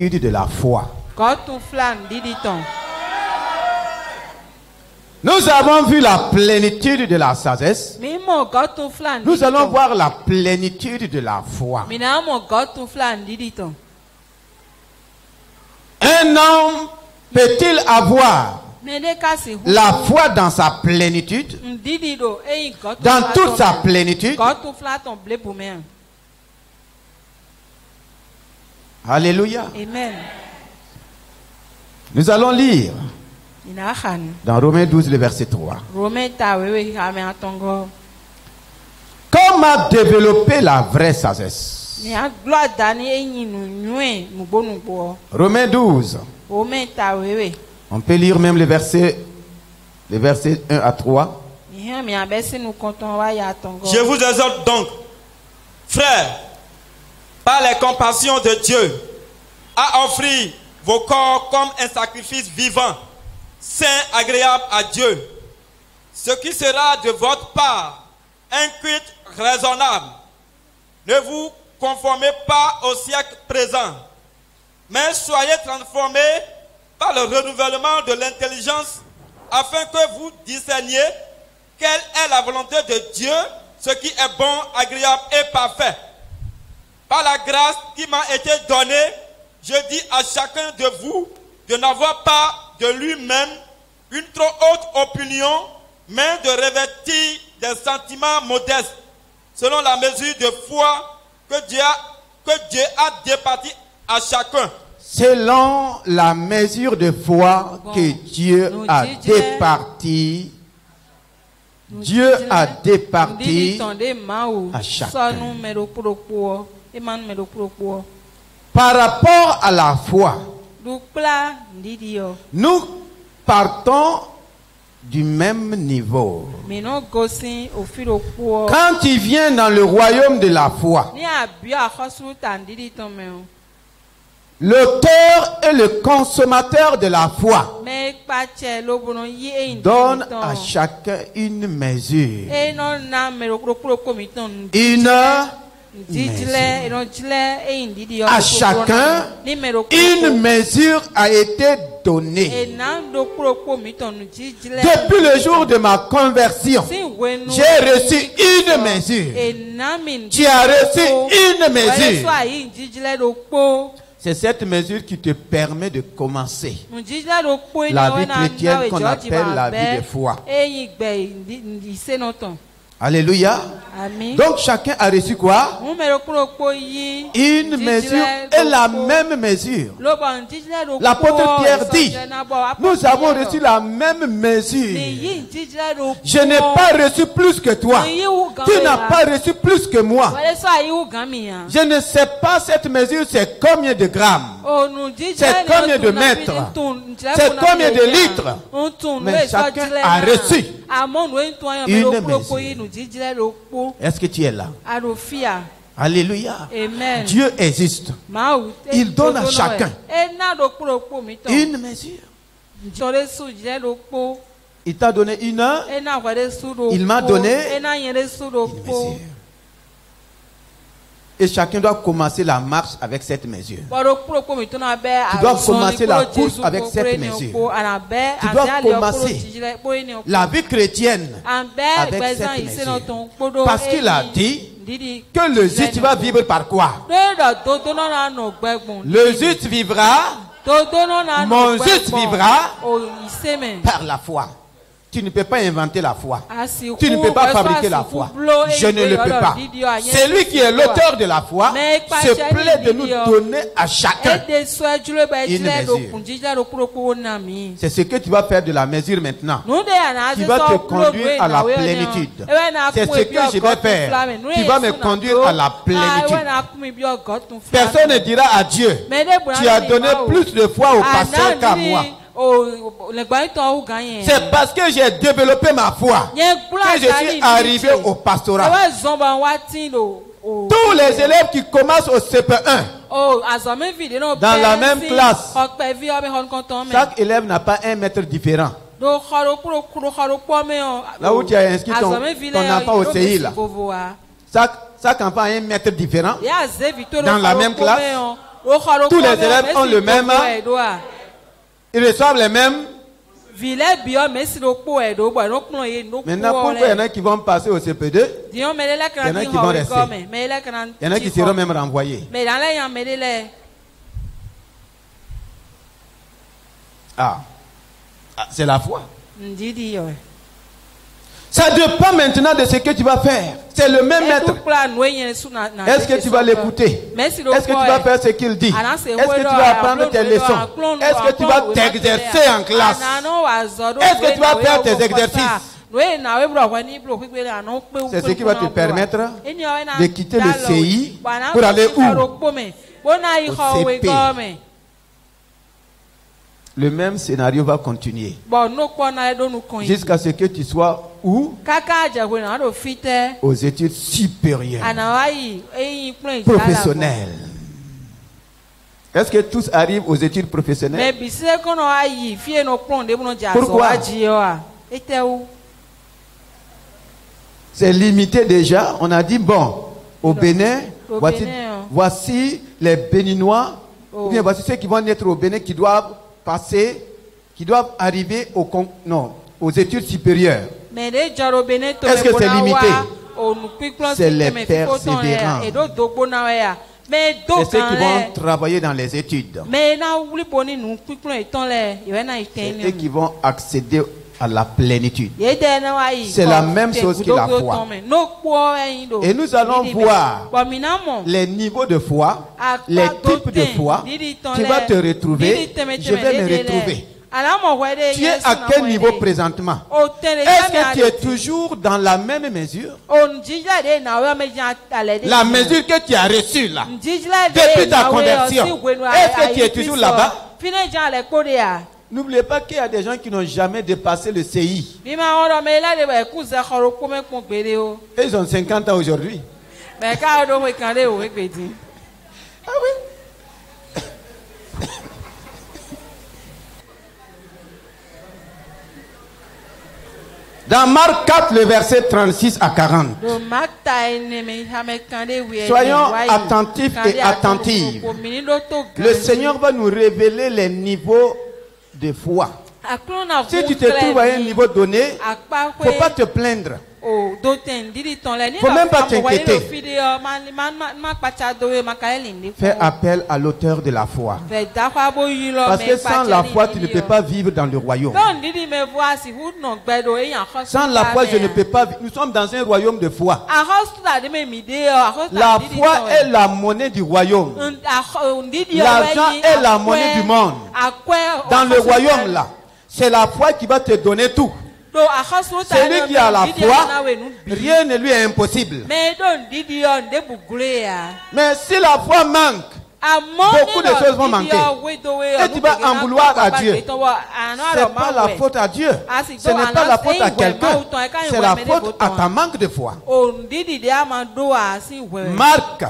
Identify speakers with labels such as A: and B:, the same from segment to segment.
A: de la foi. Nous avons vu la plénitude de la sagesse. Nous allons voir la plénitude de la foi. Un homme peut-il avoir la foi dans sa plénitude, dans toute sa plénitude? Alléluia.
B: Amen.
A: Nous allons lire dans Romains 12, le verset 3. Comment développer la vraie sagesse? Romains 12. On peut lire même les versets 1 à 3.
C: Je vous exhorte donc, frères, par les compassions de Dieu, à offrir vos corps comme un sacrifice vivant, saint, agréable à Dieu, ce qui sera de votre part un culte raisonnable. Ne vous conformez pas au siècle présent, mais soyez transformés par le renouvellement de l'intelligence, afin que vous discerniez quelle est la volonté de Dieu, ce qui est bon, agréable et parfait. Par la grâce qui m'a été donnée, je dis à chacun de vous de n'avoir pas de lui-même une trop haute opinion, mais de revêtir des sentiments modestes, selon la mesure de foi que Dieu a départi à chacun.
A: Selon la mesure de foi que Dieu a départi, Dieu a départi à chacun. Par rapport à la foi, nous partons du même niveau. Quand tu viens dans le royaume de la foi, l'auteur et le consommateur de la foi donne à chacun une mesure. À chacun, une mesure a été donnée. Depuis le jour de ma conversion, j'ai reçu une mesure. Tu as reçu une mesure. C'est cette mesure qui te permet de commencer la vie chrétienne qu'on appelle la vie de foi. Alléluia.
B: Amen.
A: Donc chacun a reçu quoi? Une mesure et la même mesure. L'apôtre Pierre dit, nous avons reçu la même mesure. Je n'ai pas reçu plus que toi. Tu n'as pas reçu plus que moi. Je ne sais pas cette mesure, c'est combien de grammes? C'est combien de mètres? C'est combien de litres? Mais chacun a reçu une mesure. Est-ce que tu es là? Alléluia.
B: Amen.
A: Dieu existe. Il donne à chacun une mesure. Il t'a donné une heure. Il m'a donné une mesure. Et chacun doit commencer la marche avec cette mesure. Tu dois commencer la course avec cette mesure. Tu dois commencer la vie chrétienne avec cette mesure. Parce qu'il a dit que le juste va vivre par quoi? Le juste vivra, mon juste vivra par la foi. Tu ne peux pas inventer la foi. Tu ne peux pas fabriquer la foi. Je ne le peux pas. C'est lui qui est l'auteur de la foi se plaît de nous donner à chacun une mesure. C'est ce que tu vas faire de la mesure maintenant. Tu vas te conduire à la plénitude. C'est ce que je vais faire. Tu vas me conduire à la plénitude. Personne ne dira à Dieu, tu as donné plus de foi au pasteur qu'à moi. C'est parce que j'ai développé ma foi que je suis arrivé au pastorat. Tous les élèves qui commencent au CP1 dans la même classe, chaque élève n'a pas un maître différent. Là où tu as inscrit ton enfant au CI, là, chaque enfant a un maître différent dans la même classe. Tous les élèves ont le même. Ils reçoivent les mêmes. Maintenant, pourquoi il y en a qui vont passer au CP2? Il y en a qui vont rester. Il y en a qui seront même renvoyés. C'est la foi. Ça dépend maintenant de ce que tu vas faire. C'est le même maître. Est-ce que tu vas l'écouter? Est-ce que tu vas faire ce qu'il dit? Est-ce que tu vas apprendre tes leçons? Est-ce que tu vas t'exercer en classe? Est-ce que tu vas faire tes exercices? C'est ce qui va te permettre de quitter le CI pour aller où? Au CP. Le même scénario va continuer jusqu'à ce que tu sois où? Aux études supérieures, professionnelles. Est-ce que tous arrivent aux études professionnelles? Pourquoi? C'est limité déjà. On a dit, bon, au Bénin, voici les Béninois, ou bien voici ceux qui vont naître au Bénin qui doivent passer, qui doivent arriver aux études supérieures. Est-ce que c'est limité? C'est les persévérants. C'est ceux qui vont travailler dans les études. C'est ceux qui vont accéder à la plénitude. C'est la même chose que la foi. Et nous allons voir les niveaux de foi, les types de foi. Tu vas te retrouver, je vais me retrouver. Tu es à quel niveau présentement? Est-ce que tu es toujours dans la même mesure? La mesure que tu as reçue là, depuis ta conversion, est-ce que tu es toujours là-bas? N'oubliez pas qu'il y a des gens qui n'ont jamais dépassé le CI. Et ils ont 50 ans aujourd'hui. Ah oui. Dans Marc 4, le verset 36 à 40. Soyons attentifs et attentives. Le Seigneur va nous révéler les niveaux de foi. Si tu te trouves à un niveau donné, il ne faut pas te plaindre. Il ne faut même pas t'inquiéter. Fais appel à l'auteur de la foi. Parce que sans la foi, tu ne peux pas vivre dans le royaume. Sans la foi, je ne peux pas vivre. Nous sommes dans un royaume de foi. La foi est la monnaie du royaume. L'argent est la monnaie du monde. Dans le royaume là, c'est la foi qui va te donner tout. Celui qui a la foi, rien ne lui est impossible. Mais si la foi manque, beaucoup de choses vont manquer. Et tu vas en vouloir à Dieu. Ce n'est pas la faute à Dieu. Ce n'est pas la faute à quelqu'un. C'est la faute à ta manque de foi. Marc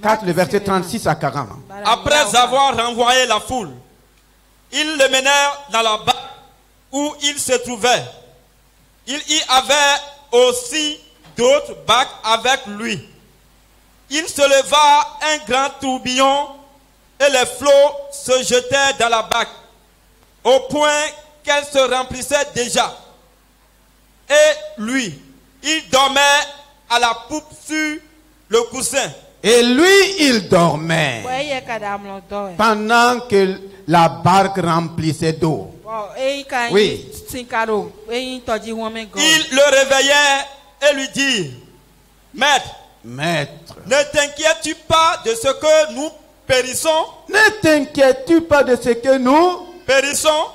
A: 4, le verset 36 à 40.
C: Après avoir renvoyé la foule, ils le menèrent dans la barque où il se trouvait. Il y avait aussi d'autres barques avec lui. Il se leva un grand tourbillon et les flots se jetaient dans la barque au point qu'elle se remplissait déjà. Et lui, il dormait à la poupe sur le coussin.
A: Et lui, il dormait pendant que la barque remplissait d'eau. Oui.
C: Il le réveillait et lui dit, Maître, ne t'inquiètes-tu pas de ce que nous périssons?
A: Ne t'inquiètes-tu pas de ce que nous
C: périssons?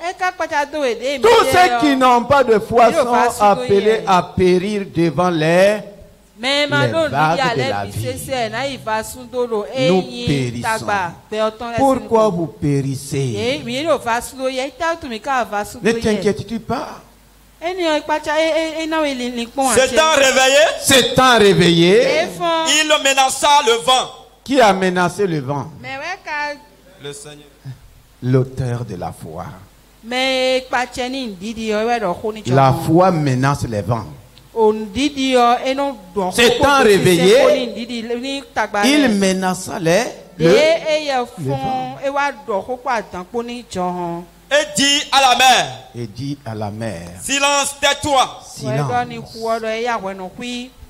A: Tous ceux qui n'ont pas de foi sont appelés à périr devant les vagues de la vie. Nous périssons. Pourquoi vous périssez? Ne t'inquiètes-tu pas? S'étant réveillé,
C: il menaça le vent.
A: Qui a menacé le vent?
C: Le Seigneur.
A: L'auteur de la foi. La foi menace les vents. S'étant réveillé, il menaça
C: Et dit à la mer.
A: Et dit à la mer.
C: Silence, tais-toi.
A: Silence.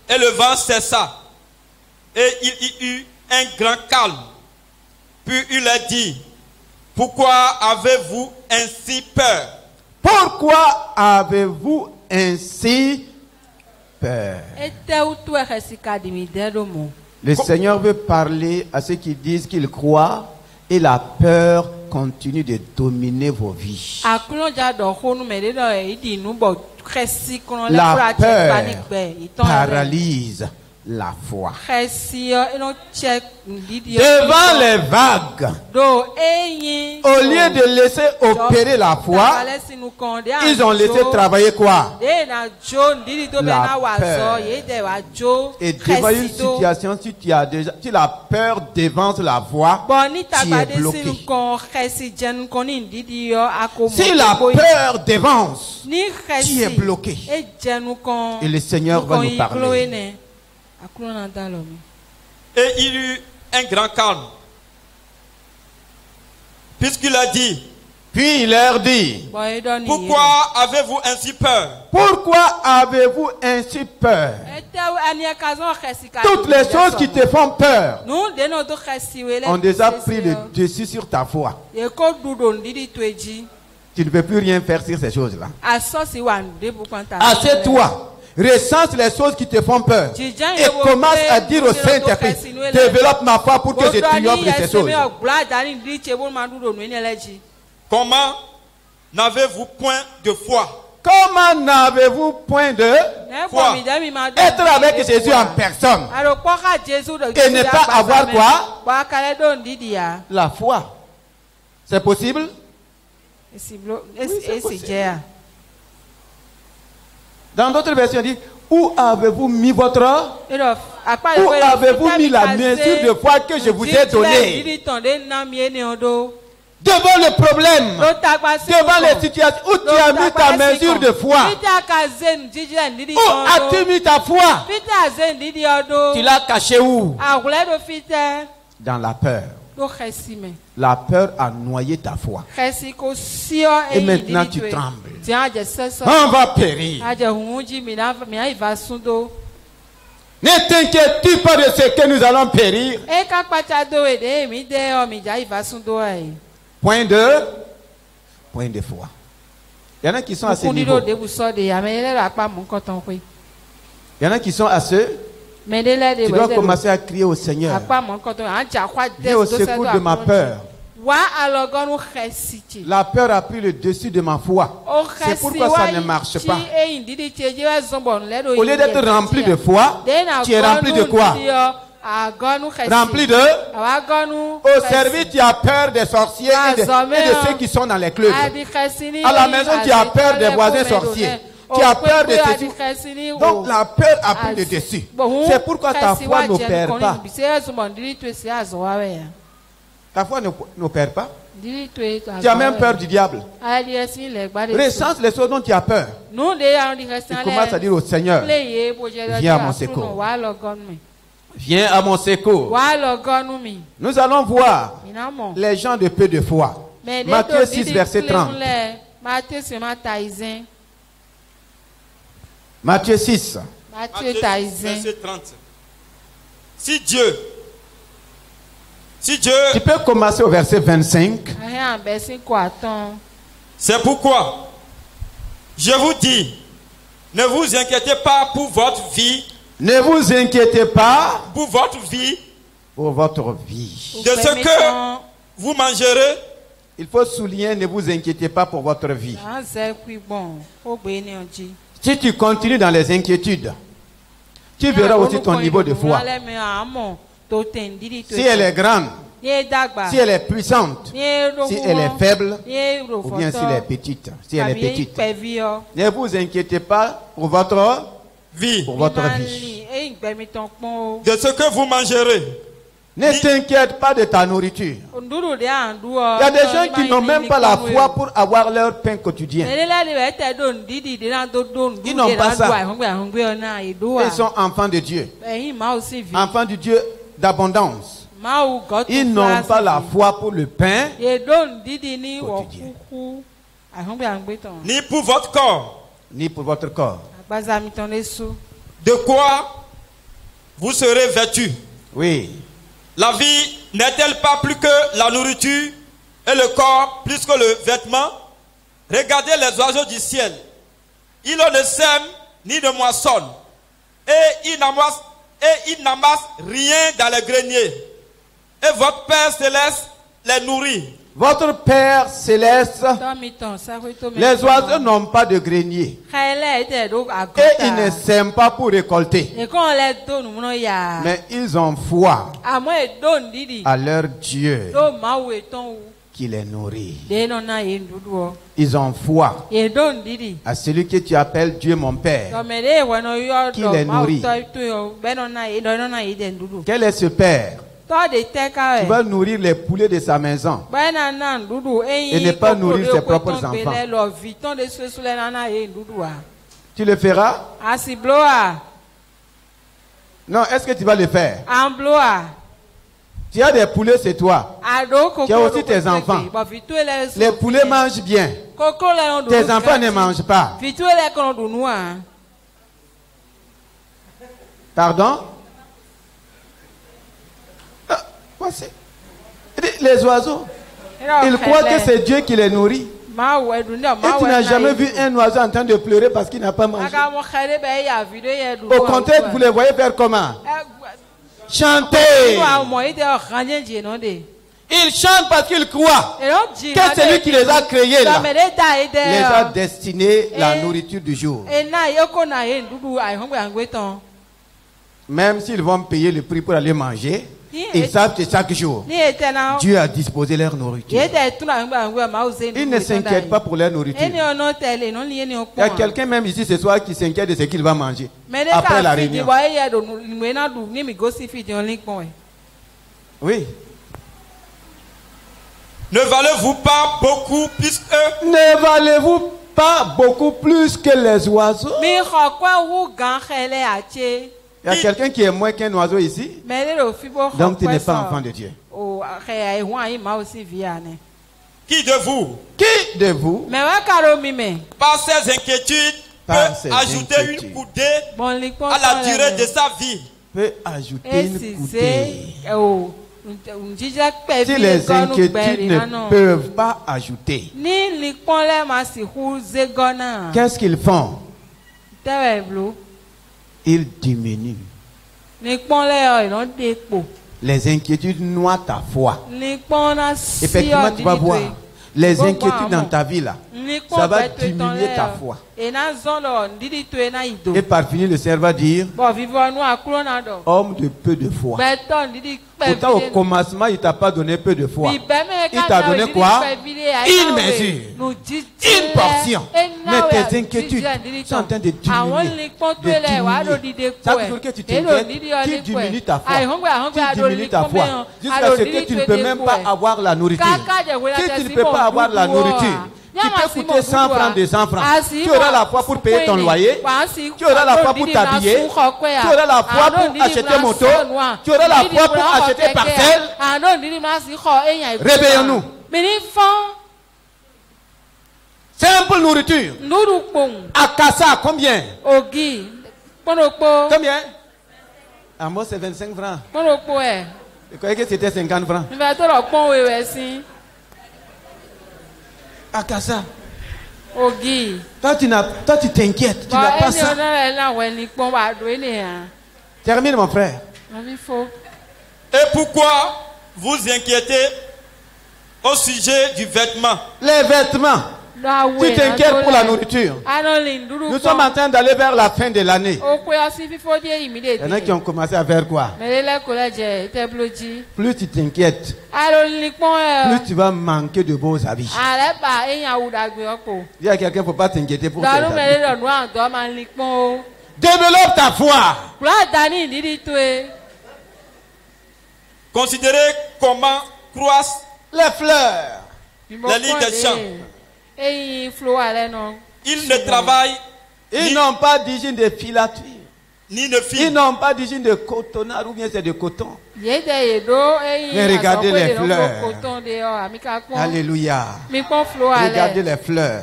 C: Et le vent cessa. Et il y eut un grand calme. Puis il a dit, pourquoi avez-vous ainsi peur?
A: Pourquoi avez-vous ainsi peur? Le Seigneur veut parler à ceux qui disent qu'ils croient et la peur continue de dominer vos vies. La peur paralyse la foi. Devant les vagues, au lieu de laisser opérer la foi, ils ont laissé travailler quoi? La peur. Et devant une situation, si la peur devance la voie, tu es bloqué. Si la peur devance, tu es bloqué. Et le Seigneur va nous parler.
C: Et il y eut un grand calme. Puisqu'il a dit,
A: puis il leur dit,
C: pourquoi avez-vous ainsi peur?
A: Pourquoi avez-vous ainsi peur? Toutes les choses qui te font peur ont déjà pris le dessus sur ta foi. Tu ne peux plus rien faire sur ces choses-là. Assieds-toi. Recense les choses qui te font peur et commence à dire au Saint-Esprit, développe ma foi pour que je triomphe de ces choses.
C: Comment n'avez-vous point de foi?
A: Comment n'avez-vous point de foi? Être avec Jésus en personne et ne pas avoir quoi? La foi. C'est possible? Oui, c'est possible. Dans d'autres versions, on dit, où avez-vous mis votre... Où avez-vous mis la mesure de foi que je vous ai donnée? Devant le problème, devant les situations, où tu as mis ta mesure de foi? Où as-tu mis ta foi? Tu l'as caché où? Dans la peur. La peur a noyé ta foi. Et maintenant tu trembles. On va périr. Ne t'inquiète-tu pas de ce que nous allons périr. Point de foi. Il y en a qui sont à ce niveau. Il y en a qui sont à ce. Tu dois commencer à crier au Seigneur. Viens au secours de ma peur. La peur a pris le dessus de ma foi. C'est pourquoi ça ne marche pas. Au lieu d'être rempli de foi, tu es rempli de quoi? Rempli de... Au service, tu as peur des sorciers et de ceux qui sont dans les clubs. À la maison, tu as peur des voisins sorciers. Tu as peur de ceci. Donc la peur a pris le dessus. C'est pourquoi ta foi n'opère pas. Ta foi n'opère pas. Tu as même peur du diable. Recense les choses dont tu as peur. Tu commences à dire au Seigneur, viens à mon secours. Viens à mon secours. Nous allons voir les gens de peu de foi. Matthieu 6, verset 30. Matthieu 6.
C: Verset 30. Si Dieu.
A: Tu peux commencer au verset 25.
C: C'est pourquoi je vous dis, ne vous inquiétez pas pour votre vie.
A: Ne vous inquiétez pas
C: pour votre vie.
A: Pour votre vie.
C: De ce que vous mangerez.
A: Il faut souligner, ne vous inquiétez pas pour votre vie. Si tu continues dans les inquiétudes, tu verras aussi ton niveau de foi. Si elle est grande, si elle est puissante, si elle est faible, ou bien si elle est petite. Si elle est petite. Ne vous inquiétez pas pour votre
C: vie.
A: Pour votre vie.
C: De ce que vous mangerez.
A: Ne t'inquiète pas de ta nourriture. Il y a des gens qui n'ont même pas la foi pour avoir leur pain quotidien. Ils n'ont pas ça. Ils sont enfants de Dieu. Enfants de Dieu d'abondance. Ils n'ont pas la foi pour le pain quotidien.
C: Ni pour votre corps.
A: Ni pour votre corps.
C: De quoi vous serez vêtus?
A: Oui.
C: La vie n'est-elle pas plus que la nourriture et le corps plus que le vêtement? Regardez les oiseaux du ciel. Ils ne sèment ni ne moissonnent. Et ils n'amassent rien dans les greniers. Et votre Père céleste les nourrit.
A: Votre Père céleste, les oiseaux n'ont pas de grenier. Et ils ne sèment pas pour récolter. Mais ils ont foi à leur Dieu qui les nourrit. Ils ont foi à celui que tu appelles Dieu mon Père, qui les nourrit. Quel est ce Père? Tu vas nourrir les poulets de sa maison et ne pas nourrir ses propres enfants. Tu le feras? Non, est-ce que tu vas le faire? Tu as des poulets, c'est toi. Tu as aussi tes enfants. Les poulets mangent bien. Tes enfants ne mangent pas. Pardon? Voici. Les oiseaux, ils croient que c'est Dieu qui les nourrit. Et tu n'as jamais vu un oiseau en train de pleurer parce qu'il n'a pas mangé. Au contraire, vous les voyez faire comment? Chanter. Ils chantent parce qu'ils croient que c'est lui qui les a créés là, les a destinés la nourriture du jour. Même s'ils vont payer le prix pour aller manger, ils savent que chaque jour, Dieu a disposé leur nourriture. Ils ne s'inquiètent pas pour leur nourriture. Il y a quelqu'un même ici ce soir qui s'inquiète de ce qu'il va manger après la réunion. Oui.
C: Ne valez-vous pas beaucoup plus que...
A: Ne valez-vous pas beaucoup plus que les oiseaux? Il y a quelqu'un qui est moins qu'un oiseau ici. Donc tu n'es pas enfant de Dieu.
C: Qui de vous?
A: Qui de vous?
C: Par ses inquiétudes peut ajouter une coudée à la durée de sa vie.
A: Peut ajouter une coudée. Si les inquiétudes ne peuvent pas ajouter, qu'est-ce qu'ils font? Ils diminuent. Les inquiétudes noient ta foi. Effectivement, tu vas voir les inquiétudes dans ta vie là. Ça va diminuer ta foi. Et par finir, le Seigneur va dire: homme de peu de foi. Pourtant, au commencement, il ne t'a pas donné peu de foi. Il t'a donné quoi? Une mesure, une portion. Mais tes inquiétudes sont en train de diminuer. Ça veut dire que tu t'inquiètes, tu diminues ta foi. Tu diminues ta foi. Jusqu'à ce que tu ne peux même pas avoir la nourriture. Si tu ne peux pas avoir la nourriture, qui peut coûter 100 francs, 200 francs. Tu auras la foi pour payer ton loyer. Tu auras la foi pour t'habiller. Tu auras la foi pour acheter moto. Tu auras la foi pour acheter parcelle. Réveillons-nous. Simple nourriture. Akassa, combien? Combien? À moi, c'est 25 francs. Je croyais que c'était 50 francs. Akassa. Toi, tu t'inquiètes. Tu n'as pas ça. Termine, mon frère.
C: Et pourquoi vous inquiétez au sujet du vêtement?
A: Les vêtements. Tu t'inquiètes pour la nourriture. Nous sommes en train d'aller vers la fin de l'année. Il y en a qui ont commencé à faire quoi? Plus tu t'inquiètes, plus tu vas manquer de beaux habits. Il y a quelqu'un, il ne faut pas t'inquiéter pour tes habits. Développe ta foi.
C: Considérez comment croissent
A: les fleurs,
C: les lits des champs. Ils ne travaillent.
A: Ils n'ont pas d'usine de filature.
C: Ni de fil.
A: Ils n'ont pas d'usine de cotonnard ou bien c'est de coton. Mais regardez les fleurs. Alléluia. Regardez les fleurs.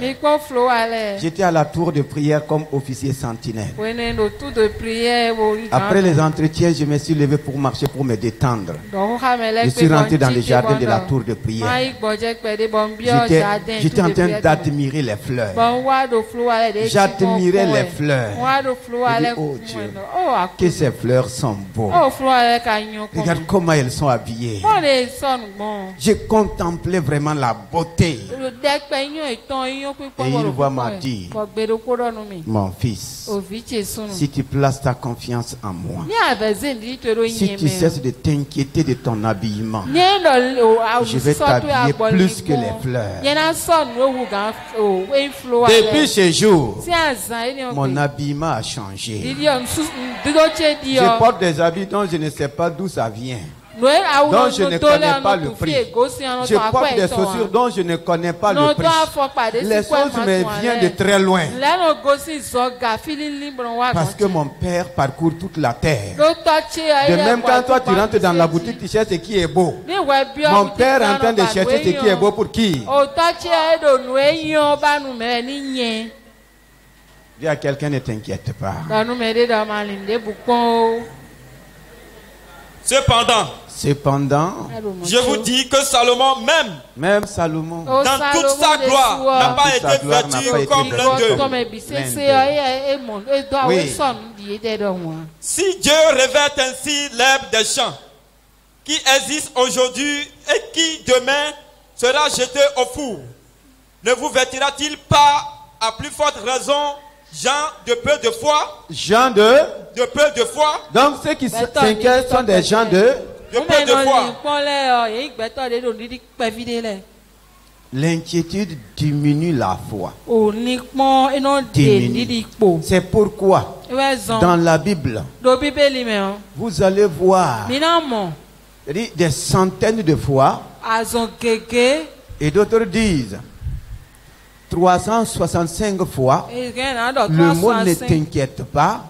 A: J'étais à la tour de prière comme officier sentinelle. Après les entretiens, je me suis levé pour marcher, pour me détendre. Je suis rentré dans le jardin de la tour de prière. J'étais en train d'admirer les fleurs. J'admirais les fleurs. Je dis, oh Dieu, que ces fleurs sont beaux. Regarde comment elles sont habillées. Je contemplais vraiment la beauté. Et une voix m'a dit, mon fils, si tu places ta confiance en moi, si tu cesses de t'inquiéter de ton habillement, je vais t'habiller plus que les fleurs. Depuis ce jour, mon habillement a changé. Je porte des habits dont je ne sais pas d'où ça vient, dont je ne connais pas le prix. Je porte des chaussures dont je ne connais pas le prix. Les choses me viennent de très loin. Parce que mon père parcourt toute la terre. De même quand toi tu rentres dans la boutique, tu cherches ce qui est beau. Mon père est en train de chercher ce qui est beau pour qui? Dis à quelqu'un, ne t'inquiète pas. Cependant,
C: je vous dis que Salomon
A: même Salomon,
C: dans toute sa gloire, n'a pas été vêtu comme l'un d'eux.
A: Oui.
C: Si Dieu revêt ainsi l'herbe des champs, qui existe aujourd'hui et qui demain sera jeté au four, ne vous vêtira-t-il pas à plus forte raison, gens de peu de foi?
A: Gens de
C: peu de foi.
A: Donc ceux qui s'inquiètent sont des gens de
C: peu de foi.
A: L'inquiétude diminue la foi. Diminue. C'est pourquoi dans la Bible, vous allez voir des centaines de fois, et d'autres disent 365 fois, le mot ne t'inquiète pas,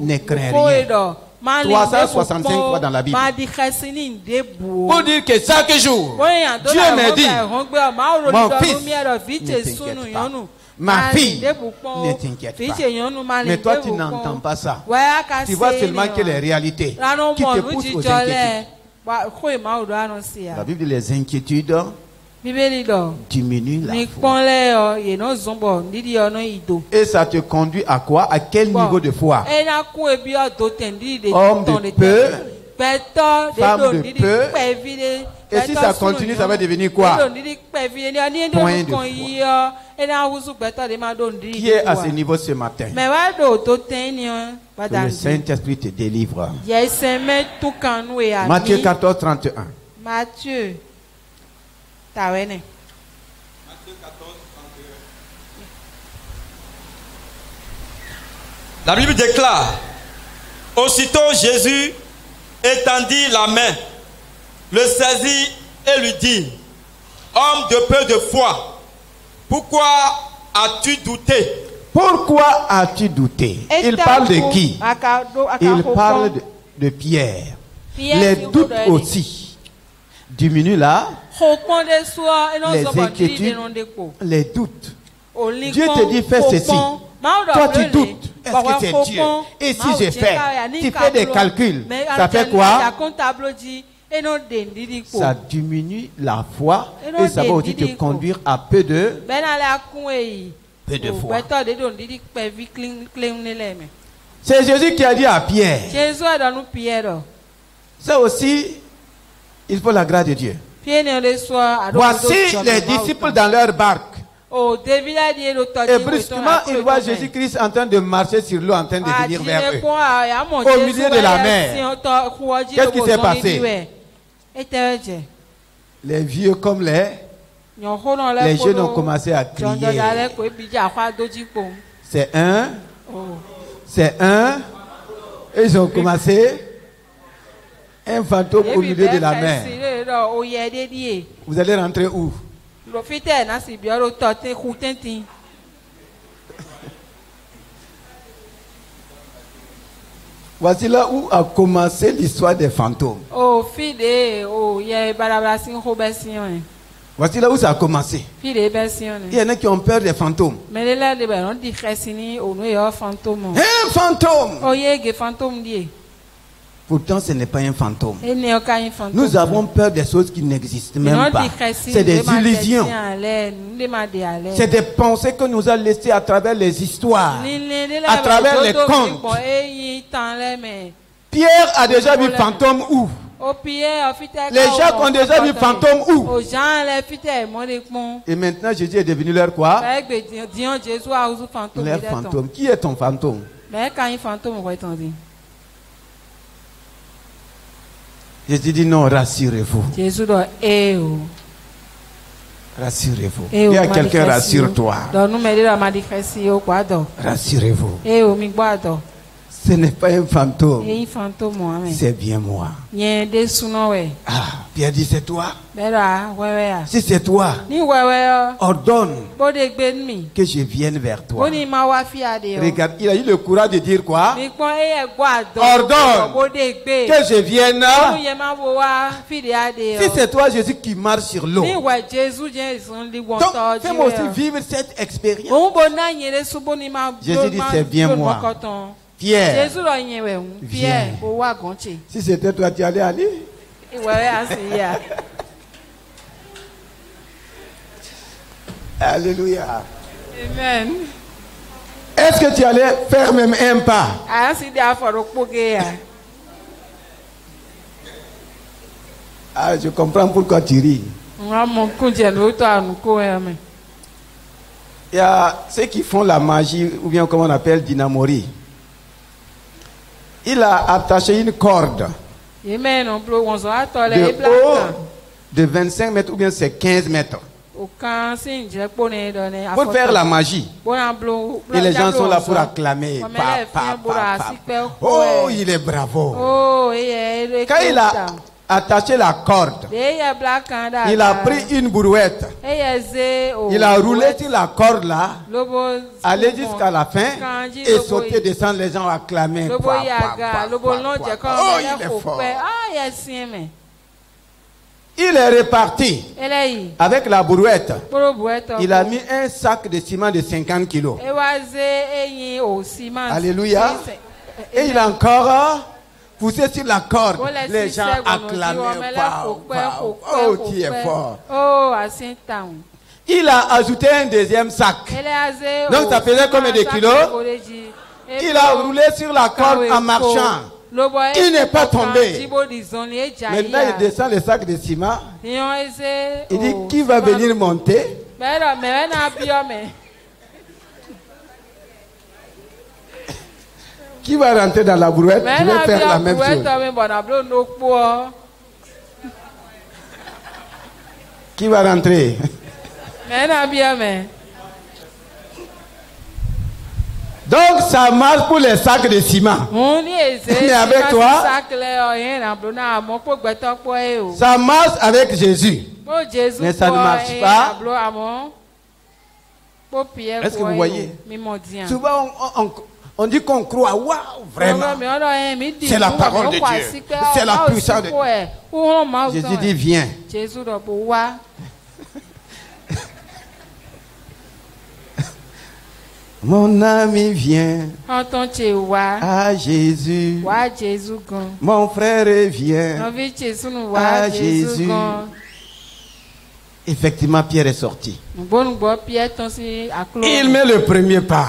A: ne crains rien. 365 fois dans la Bible. Pour dire que chaque jour, Dieu me dit, mon fils, ne t'inquiète pas. Ma fille, ne t'inquiète pas. Mais toi, tu n'entends pas ça. Tu vois seulement que les réalités qui te poussent aux inquiétudes. La Bible dit les inquiétudes diminue la foi. Et ça te conduit à quoi? À quel niveau de foi? Homme de peu, femme de peu. Et si ça continue, ça va devenir quoi? Point de foi. Qui est à ce niveau ce matin? Que le Saint-Esprit te délivre. Matthieu 14, 31.
C: Matthieu 14, 31. La Bible déclare: aussitôt Jésus étendit la main, le saisit et lui dit: homme de peu de foi, pourquoi as-tu douté?
A: Pourquoi as-tu douté? Il parle de qui? Il parle de Pierre. Les doutes aussi diminuent là. Les inquiétudes, les doutes. Dieu te dit fais ceci. Toi tu doutes. Est-ce que c'est Dieu? Et si je fais? Tu fais des calculs. Ça fait quoi? Ça diminue la foi et ça va aussi te conduire à peu de foi. C'est Jésus qui a dit à Pierre. Ça aussi, il faut la grâce de Dieu. Voici les disciples dans leur barque. Et brusquement, ils voient Jésus-Christ en train de marcher sur l'eau, en train de venir vers eux. Au milieu de la mer. Qu'est-ce qui s'est passé? Les vieux comme les jeunes ont commencé à crier. C'est un. Ils ont commencé. Un fantôme au milieu de la mer. Vous allez rentrer où? Voici là où a commencé l'histoire des fantômes. Voici là où ça a commencé. Il y en a qui ont peur des fantômes. Un fantôme! Pourtant, ce n'est pas un fantôme. Nous avons peur des choses qui n'existent même pas. C'est des illusions. C'est des pensées que nous a laissées à travers les histoires, à travers les contes. Pierre a déjà vu fantôme où? Les gens ont déjà vu fantôme où? Et maintenant Jésus est devenu leur quoi? Leur fantôme. Qui est ton fantôme? Jésus dit non, rassurez-vous. Rassurez-vous. Il y a quelqu'un, rassure-toi. Rassurez-vous. Ce n'est pas un fantôme. C'est bien moi. Ah, Pierre dit c'est toi. Si c'est toi, ordonne que je vienne vers toi. Regarde, il a eu le courage de dire quoi? Ordonne que je vienne. Si c'est toi, Jésus, qui marche sur l'eau, donc fais-moi aussi vivre cette expérience. Jésus dit c'est bien moi. Pierre, viens. Si c'était toi, tu allais aller. Alléluia.
B: Amen.
A: Est-ce que tu allais faire même un pas? Ah, je comprends pourquoi tu ris. Il y a ceux qui font la magie, ou bien comment on appelle dynamori. Il a attaché une corde de haut de 25 mètres ou bien c'est 15 mètres pour faire la magie. Et les gens sont là pour acclamer. Oh, il est bravo. Quand il a attaché la corde, il a pris une brouette. Il a roulé sur la corde là, allé jusqu'à la fin et sauter, descendre, les gens acclamaient. Oh, il est fort. Il est reparti avec la brouette. Il a mis un sac de ciment de 50 kilos. Alléluia. Et il a encore poussé sur la corde. Les gens acclamaient. Oh, tu es fort. Il a ajouté un deuxième sac. Donc ça faisait combien de kilos? Il a roulé sur la corde en marchant. Il n'est pas tombé. Maintenant il descend le sac de ciment. Il dit qui va venir monter? Qui va rentrer dans la brouette? Je vais faire la même chose. Qui va rentrer? Donc ça marche pour les sacs de ciment. Mais avec toi, ça marche avec Jésus. Mais ça ne marche pas. Est-ce que vous voyez? Souvent on dit qu'on croit. Waouh, vraiment. C'est la parole de Dieu. C'est la puissance de Dieu. Jésus dit viens. Mon ami vient à Jésus. Mon frère vient à Jésus. Effectivement, Pierre est sorti. Il met le premier pas.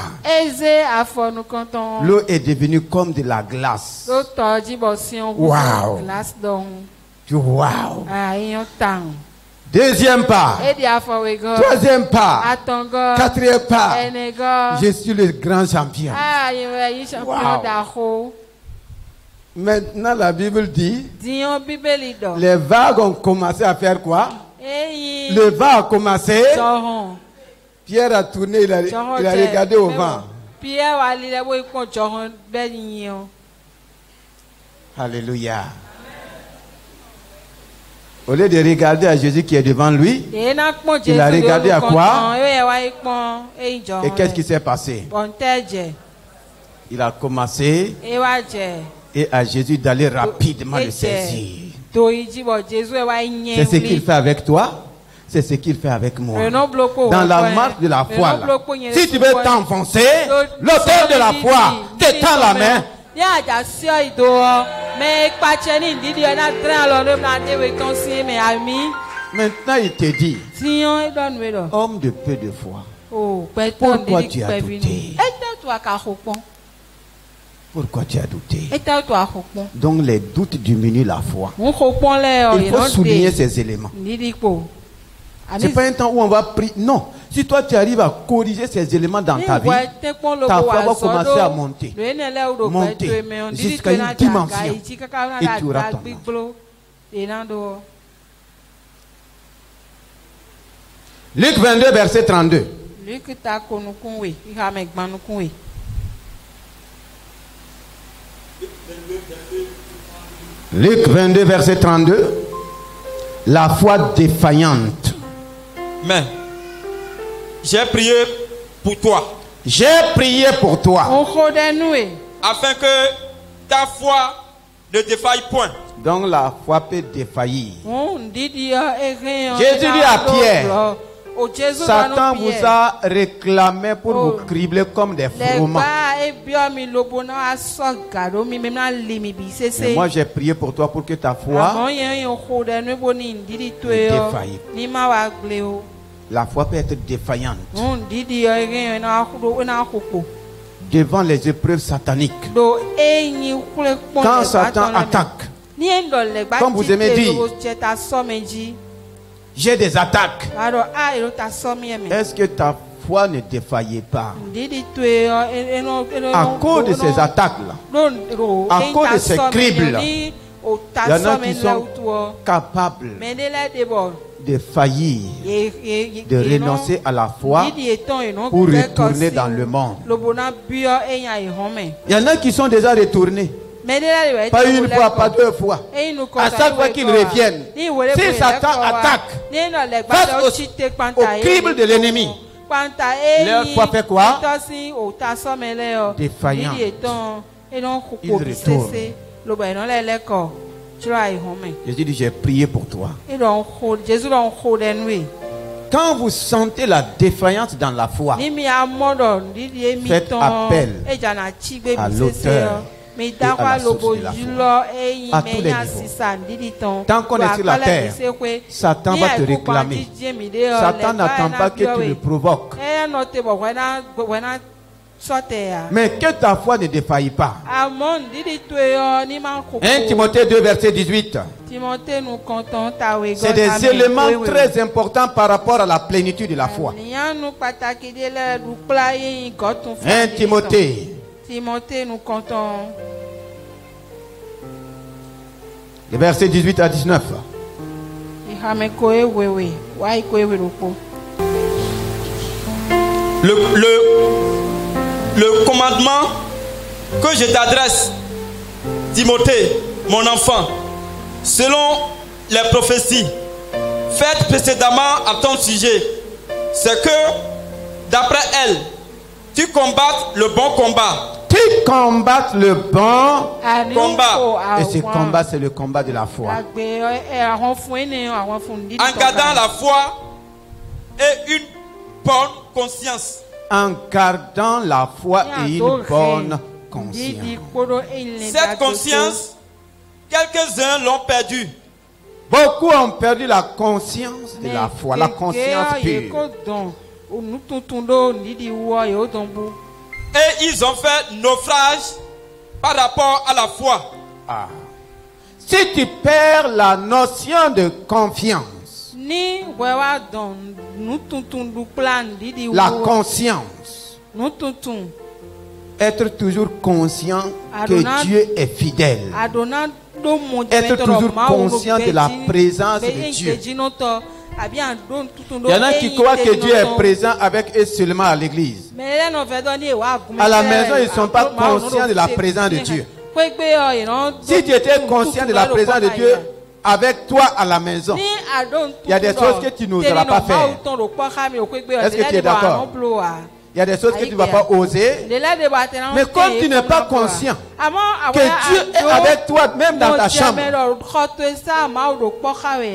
A: L'eau est devenue comme de la glace. Wow. Wow. Deuxième pas. Troisième pas. Quatrième pas. Je suis le grand champion. Wow. Maintenant, la Bible dit, les vagues ont commencé à faire quoi? Le vent a commencé. Pierre a tourné, il a regardé au vent. Alléluia. Au lieu de regarder à Jésus qui est devant lui, il a regardé à quoi? Et qu'est-ce qui s'est passé? Il a commencé Et à Jésus d'aller rapidement le saisir. C'est ce qu'il fait avec toi. C'est ce qu'il fait avec moi. Dans la marche de la foi, là, si tu veux t'enfoncer, l'auteur de la foi te tend la main. Maintenant, il te dit, homme de peu de foi, pourquoi tu as douté? Pourquoi tu as douté? Donc les doutes diminuent la foi. Il faut souligner ces éléments. Ce n'est pas un temps où on va prier. Non. Si toi tu arrives à corriger ces éléments dans ta vie, ta foi va commencer à monter. Monter jusqu'à une dimension. Et tu auras ton âge. Luc 22, verset 32. Luc 22, verset 32. La foi défaillante.
C: Mais j'ai prié pour toi.
A: J'ai prié pour toi.
C: Afin que ta foi ne défaille point.
A: Donc la foi peut défaillir. Jésus dit à Pierre, Satan vous a réclamé pour vous cribler comme des froment. Mais moi j'ai prié pour toi pour que ta foi ne défaille. La foi peut être défaillante devant les épreuves sataniques. Quand Satan attaque, comme vous aimez dire, j'ai des attaques. Est-ce que ta foi ne défaillait pas? À cause de ces attaques-là, à cause de ces cribles-là, il y en a qui sont capables de faillir, de renoncer à la foi pour retourner dans le monde. Il y en a qui sont déjà retournés. Pas une fois, pas deux fois. À chaque fois qu'ils reviennent, si Satan attaque face au crible de l'ennemi, leur foi fait quoi? Défaillante. Ils retournent. Jésus dit, j'ai prié pour toi. Quand vous sentez la défaillance dans la foi, faites appel à l'auteur et à la source de la foi, à tous les niveaux. Tant qu'on est sur la terre, Satan va te réclamer. Satan n'attend pas que tu le provoques. Mais que ta foi ne défaille pas. 1 Timothée 2, verset 18. C'est des éléments très importants par rapport à la plénitude de la foi. 1 Timothée. Le verset 18 à 19.
C: Le commandement que je t'adresse, Timothée, mon enfant, selon les prophéties faites précédemment à ton sujet, c'est que, d'après elles, tu combattes le bon combat.
A: Tu combattes le bon combat. Et ce combat, c'est le combat de la foi.
C: En gardant la foi et une bonne conscience.
A: En gardant la foi et une bonne conscience.
C: Cette conscience, quelques-uns l'ont perdue.
A: Beaucoup ont perdu la conscience de la foi, la conscience pure.
C: Et ils ont fait naufrage par rapport à la foi.
A: Ah. Si tu perds la notion de confiance, la conscience, être toujours conscient que Dieu est fidèle, être toujours conscient de la présence de Dieu. Il y en a qui croient que Dieu est présent avec eux seulement à l'église. À la maison, ils ne sont pas conscients de la présence de Dieu. Si tu étais conscient de la présence de Dieu avec toi à la maison, il y a des choses que tu n'oseras pas faire. Est-ce que tu es d'accord? Il y a des choses que tu ne vas pas oser. Mais comme tu n'es pas conscient que Dieu est avec toi, même dans ta chambre,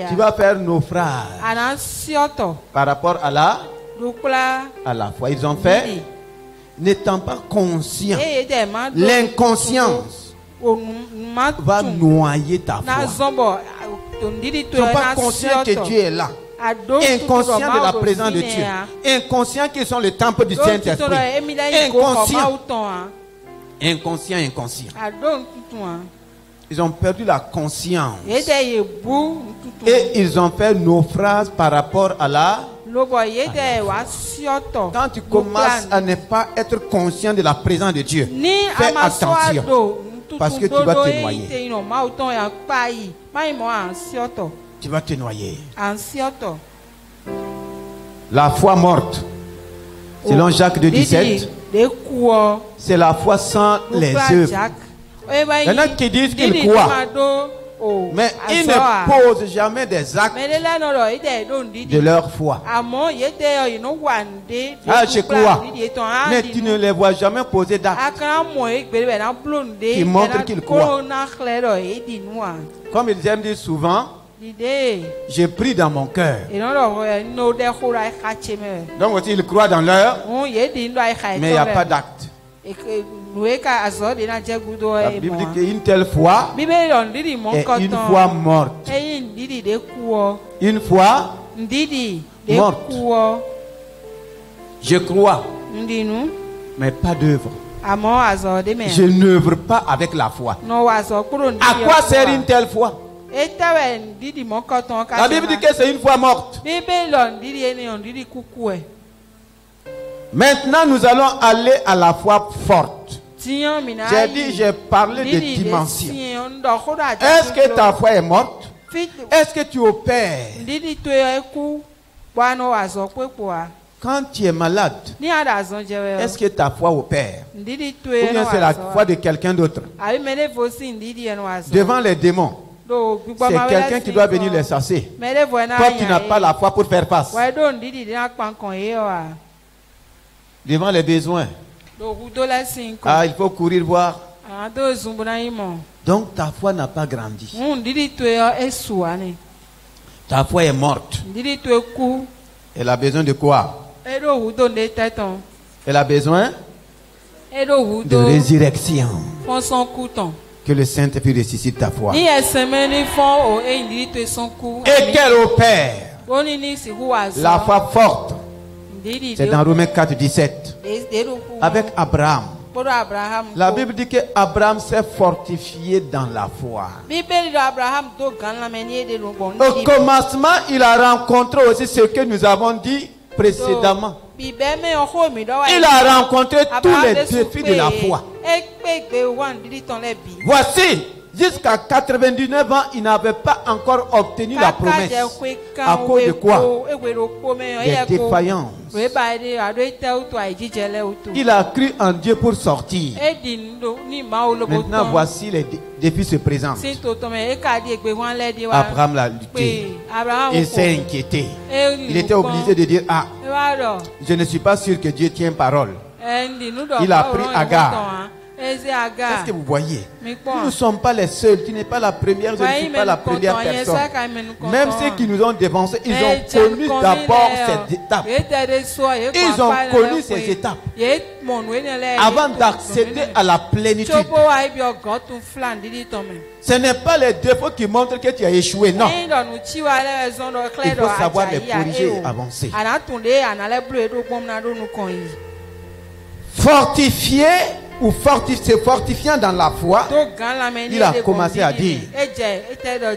A: tu vas faire naufrage par rapport à la foi. Ils ont fait, n'étant pas conscient, l'inconscience va noyer ta foi. Ils ne sont pas conscients que Dieu est là. Inconscient de la présence de Dieu. Inconscient qu'ils sont le temple du Saint-Esprit. Inconscient. Ils ont perdu la conscience. Et ils ont fait naufrage par rapport à la... Quand tu commences à ne pas être conscient de la présence de Dieu, fais attention. Parce que tu vas te noyer. Tu vas te noyer. La foi morte, selon Jacques 2,17, c'est la foi sans les œuvres. Il y en a qui disent qu'ils croient, mais ils ne posent jamais des actes de leur foi. Ah, je crois, mais tu ne les vois jamais poser d'actes qui montrent qu'ils croient. Comme ils aiment dire souvent, j'ai pris dans mon cœur. Donc aussi ils croient dans leur, mais il n'y a pas d'acte. La Bible dit qu'une telle foi est une foi morte. Une foi morte. Je crois, mais pas d'œuvre. Je n'œuvre pas avec la foi. À quoi sert une telle foi? La Bible dit que c'est une foi morte. Maintenant, nous allons aller à la foi forte. J'ai dit, j'ai parlé de dimension. Est-ce que ta foi est morte? Est-ce que tu opères? Quand tu es malade, est-ce que ta foi opère? Ou bien c'est la foi de quelqu'un d'autre? Devant les démons, c'est quelqu'un qui doit venir les chasser. Toi qui n'as pas la foi pour faire face. Devant les besoins. Ah, il faut courir voir. Donc ta foi n'a pas grandi. Ta foi est morte. Elle a besoin de quoi? Elle a besoin de résurrection. Que le Saint-Esprit ressuscite ta foi. Et qu'elle opère la foi forte. C'est dans Romains 4, 17. Avec Abraham. La Bible dit que Abraham s'est fortifié dans la foi. Au commencement, il a rencontré aussi ce que nous avons dit précédemment. Il a rencontré tous les défis de la foi. Voici, jusqu'à 99 ans, il n'avait pas encore obtenu la promesse. À cause de quoi? Des défaillances. Il a cru en Dieu pour sortir. Maintenant, voici les défis se présentent. Abraham l'a lutté. Il s'est inquiété. Il était obligé de dire, ah, je ne suis pas sûr que Dieu tient parole. Il a pris Agar. Est-ce que vous voyez? Nous ne sommes pas les seuls. Tu n'es pas la première, je ne suis pas la première personne. Même ceux qui nous ont dévancés, ils ont connu d'abord cette étape. Ils ont connu ces étapes avant d'accéder à la plénitude. Ce n'est pas les défauts qui montrent que tu as échoué, non. Il faut savoir les corriger et avancer. Fortifié ou se fortifiant dans la foi, il a commencé à dire,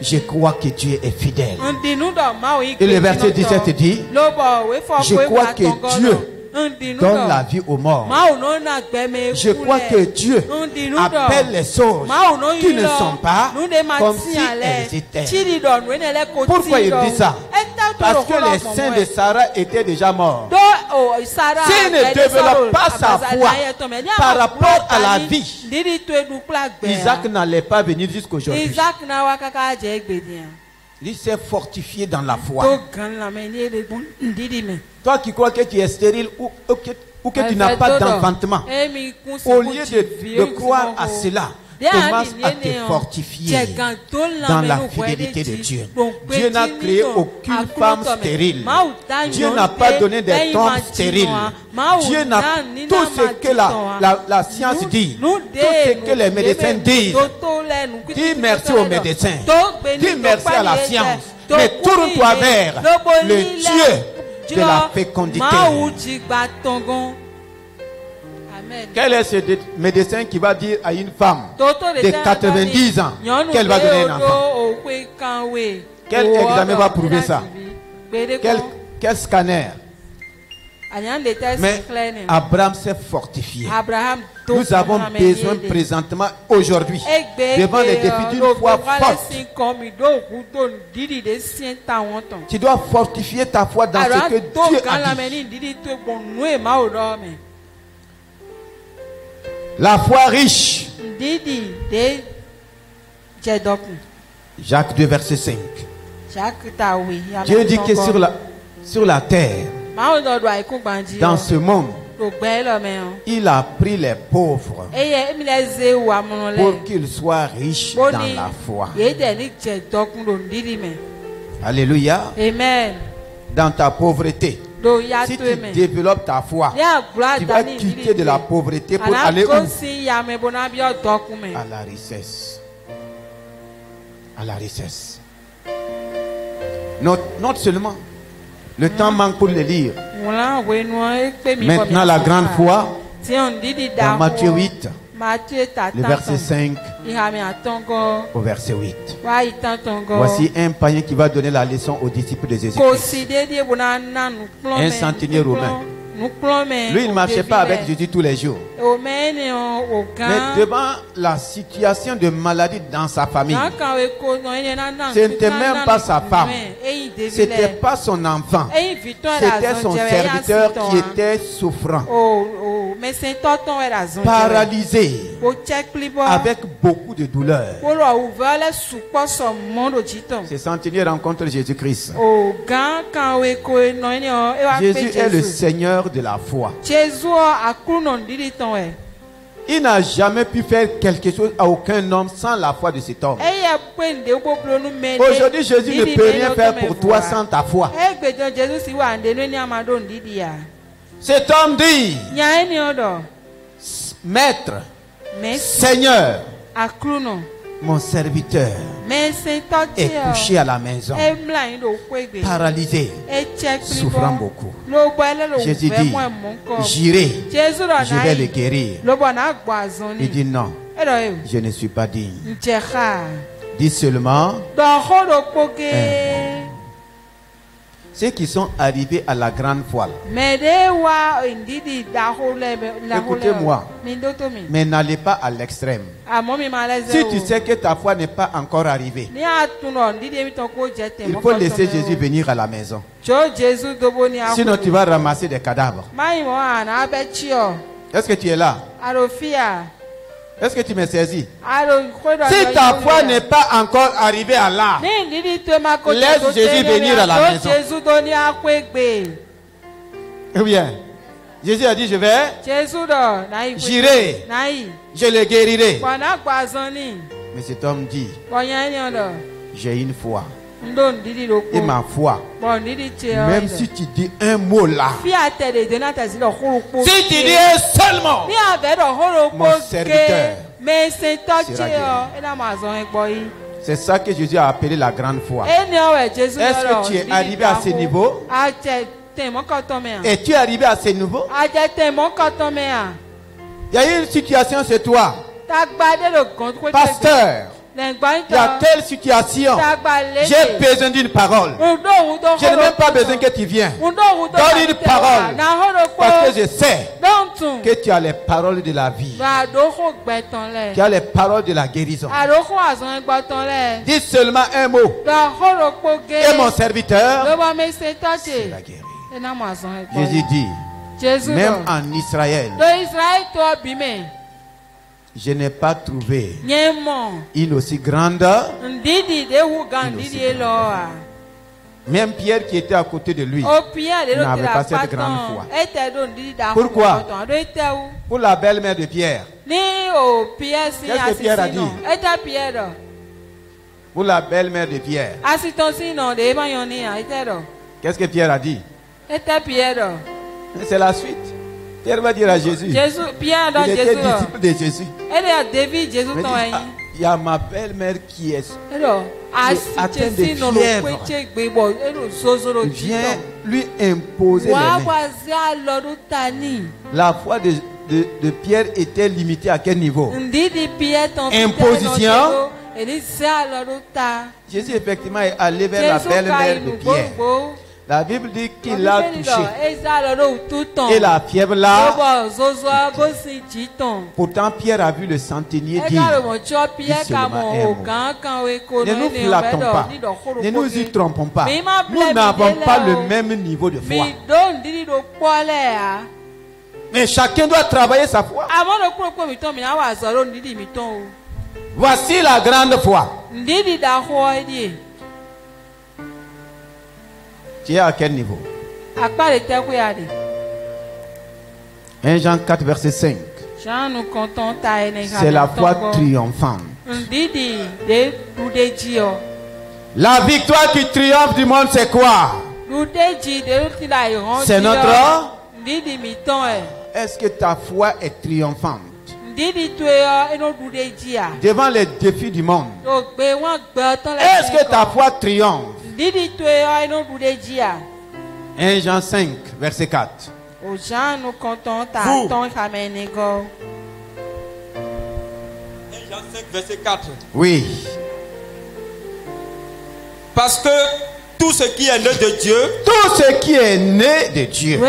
A: je crois que Dieu est fidèle. Et le verset 17 dit, je crois que Dieu donne la vie aux morts. Je crois que Dieu appelle les choses qui ne sont pas comme si elles étaient. Pourquoi il dit ça? Parce que les seins de Sarah étaient déjà morts. S'il ne développe pas sa foi par rapport à la vie, Isaac n'allait pas venir jusqu'aujourd'hui. Il s'est fortifié dans la foi. Toi qui crois que tu es stérile ou que ou que tu n'as pas d'enfantement, au lieu de croire à cela, commence à te fortifier dans la fidélité de Dieu. Dieu n'a créé aucune femme stérile. Dieu n'a pas donné des tombes stériles. Dieu n'a tout ce que la science dit, tout ce que les médecins disent. Dis merci aux médecins. Dis merci à la science. Mais tourne-toi vers le Dieu de la fécondité. Quel est ce médecin qui va dire à une femme de 90 ans qu'elle va donner un enfant? Quel examen va prouver ça? Quel scanner? Mais Abraham s'est fortifié. Nous avons besoin présentement, aujourd'hui, devant les défis d'une foi forte. Tu dois fortifier ta foi dans ce que Dieu a dit. La foi riche. Jacques 2, verset 5. Dieu dit que sur la terre, dans ce monde, il a pris les pauvres pour qu'ils soient riches dans la foi. Alléluia.
B: Amen.
A: Dans ta pauvreté, si tu développes ta foi, tu vas quitter de la pauvreté pour aller où? À la richesse. À la richesse. Note seulement. Le temps manque pour le lire. Maintenant, la grande foi, dans Matthieu 8, le verset 5 au verset 8. Voici un païen qui va donner la leçon aux disciples de Jésus-Christ. Un centenier romain. Lui, il ne marchait pas avec Jésus tous les jours. Mais devant la situation de maladie dans sa famille, ce n'était même pas sa femme, ce n'était pas son enfant, c'était son serviteur qui était souffrant, paralysé, avec beaucoup de douleur. Ce centenier rencontre Jésus-Christ. Jésus est le Seigneur de la foi. Il n'a jamais pu faire quelque chose à aucun homme sans la foi de cet homme. Aujourd'hui, Jésus ne peut rien faire pour toi sans ta foi. Cet homme dit: Maître, Seigneur, mon serviteur est couché à la maison, paralysé, souffrant beaucoup. Jésus dit: j'irai, je vais le guérir. Il dit: non, je ne suis pas digne. Dis seulement ceux qui sont arrivés à la grande voile. Écoutez-moi, mais n'allez pas à l'extrême. Si tu sais que ta foi n'est pas encore arrivée, il faut laisser Jésus venir à la maison. Sinon tu vas ramasser des cadavres. Est-ce que tu es là? Est-ce que tu me saisis? Si ta foi n'est pas encore arrivée à là, laisse Jésus venir à la maison. Eh bien, Jésus a dit: je vais, j'irai, je le guérirai. Mais cet homme dit: j'ai une foi. Et ma foi, même si tu dis un mot là, si tu dis un seul mot, mon serviteur sera guéri. C'est ça que Jésus a appelé la grande foi. Est-ce que tu es arrivé à ce niveau? Es-tu arrivé à ce niveau? Il y a une situation chez toi, pasteur. Il y a telle situation, j'ai besoin d'une parole. Je n'ai même pas besoin que tu viennes. Donne une parole, parce que je sais que tu as les paroles de la vie, tu as les paroles de la guérison. Dis seulement un mot, et mon serviteur sera guéri. Jésus dit: même en Israël, je n'ai pas trouvé une aussi grande, Même Pierre qui était à côté de lui n'avait pas cette grande foi. Pourquoi? Pour la belle-mère de Pierre. Qu'est-ce que Pierre a dit? Pour la belle-mère de Pierre. Qu'est-ce que Pierre a dit? C'est la suite. Pierre va dire à Jésus. Il était disciple de Jésus. Il y a ma belle-mère qui est atteinte de fièvre. Viens lui imposer les mains. La foi de Pierre était limitée à quel niveau? Imposition. Jésus effectivement est allé vers la belle-mère de Pierre. La Bible dit qu'il l'a touché. Et la fièvre là. Pourtant Pierre a vu le centenier dire. Ne nous flattons pas. Ne nous y trompons pas. Nous n'avons pas le même niveau de foi. Mais chacun doit travailler sa foi. Voici la grande foi. Tu es à quel niveau? 1 Jean 4 verset 5. C'est la foi triomphante. La victoire qui triomphe du monde, c'est quoi? C'est notre. Est-ce que ta foi est triomphante? Devant les défis du monde. Est-ce que ta foi triomphe? 1 Jean 5 verset 4.
C: Vous, 1 Jean 5 verset 4.
A: Oui.
C: Parce que tout ce qui est né de Dieu,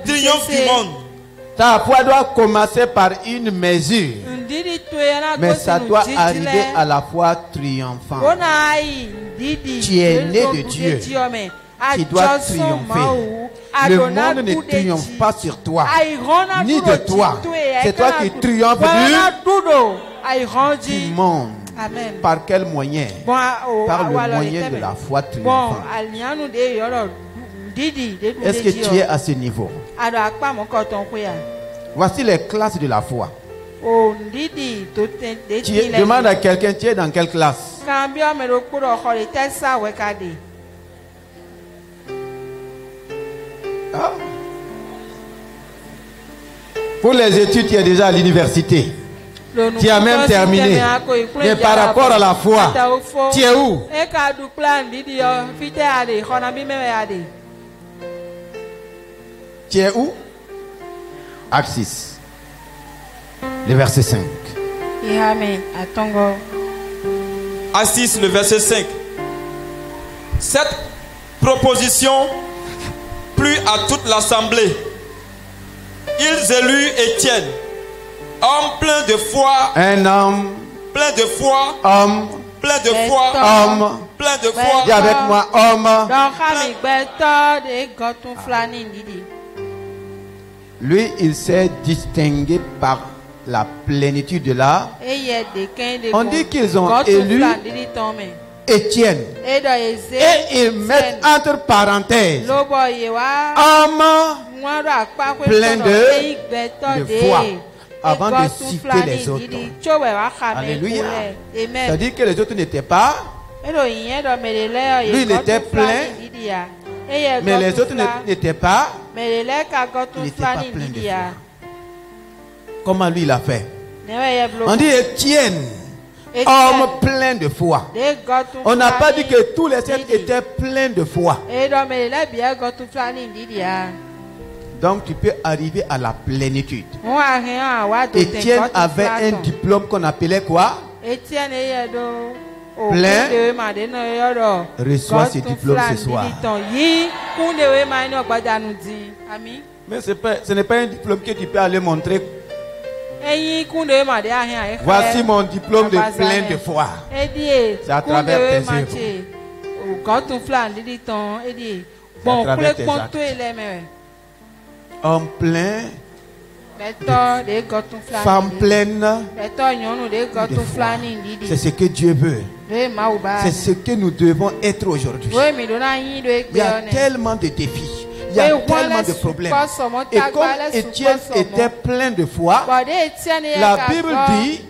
C: triomphe du monde.
A: Ta foi doit commencer par une mesure, mais ça doit arriver à la foi triomphante. Tu es né de Dieu, tu dois triompher. Le monde ne triomphe pas sur toi, ni de toi. C'est toi qui triomphes du monde.
C: Amen.
A: Par quel moyen? Par le moyen de la foi triomphante. Est-ce que tu es à ce niveau? Voici les classes de la foi. Demande à quelqu'un, tu es dans quelle classe? Ah. Pour les études, tu es déjà à l'université. Tu as même terminé. Mais par rapport à la foi, tu es où? Tu es où? Acte 6, le verset 5.
C: Acte 6, le verset 5. Cette proposition plut à toute l'assemblée. Ils élurent Étienne, homme plein de foi.
A: Un homme
C: plein de foi.
A: Homme
C: plein de foi.
A: Homme
C: plein de foi.
A: Dis avec moi, homme. Lui, il s'est distingué par la plénitude de l'art. On dit qu'ils ont élu Étienne. Et ils mettent entre parenthèses homme plein de foi, avant de citer les autres. Alléluia. C'est-à-dire que les autres n'étaient pas. Lui, il était plein. Mais les autres n'étaient pas. Il n'était pas plein de foi. Comment lui il a fait? On dit Étienne, homme plein de foi. On n'a pas dit que tous les sept étaient pleins de foi. Donc tu peux arriver à la plénitude. Étienne avait un diplôme qu'on appelait quoi? Plein. Reçois ce diplôme ce soir. Mais ce n'est pas un diplôme que tu peux aller montrer. Voici mon diplôme de plein de foi. C'est à travers tes œuvres. C'est à travers tes actes. Homme plein Femme pleine. C'est ce que Dieu veut. C'est ce que nous devons être aujourd'hui. Il y a tellement de défis. Il y a tellement de problèmes. Et comme Étienne était plein de foi, la Bible dit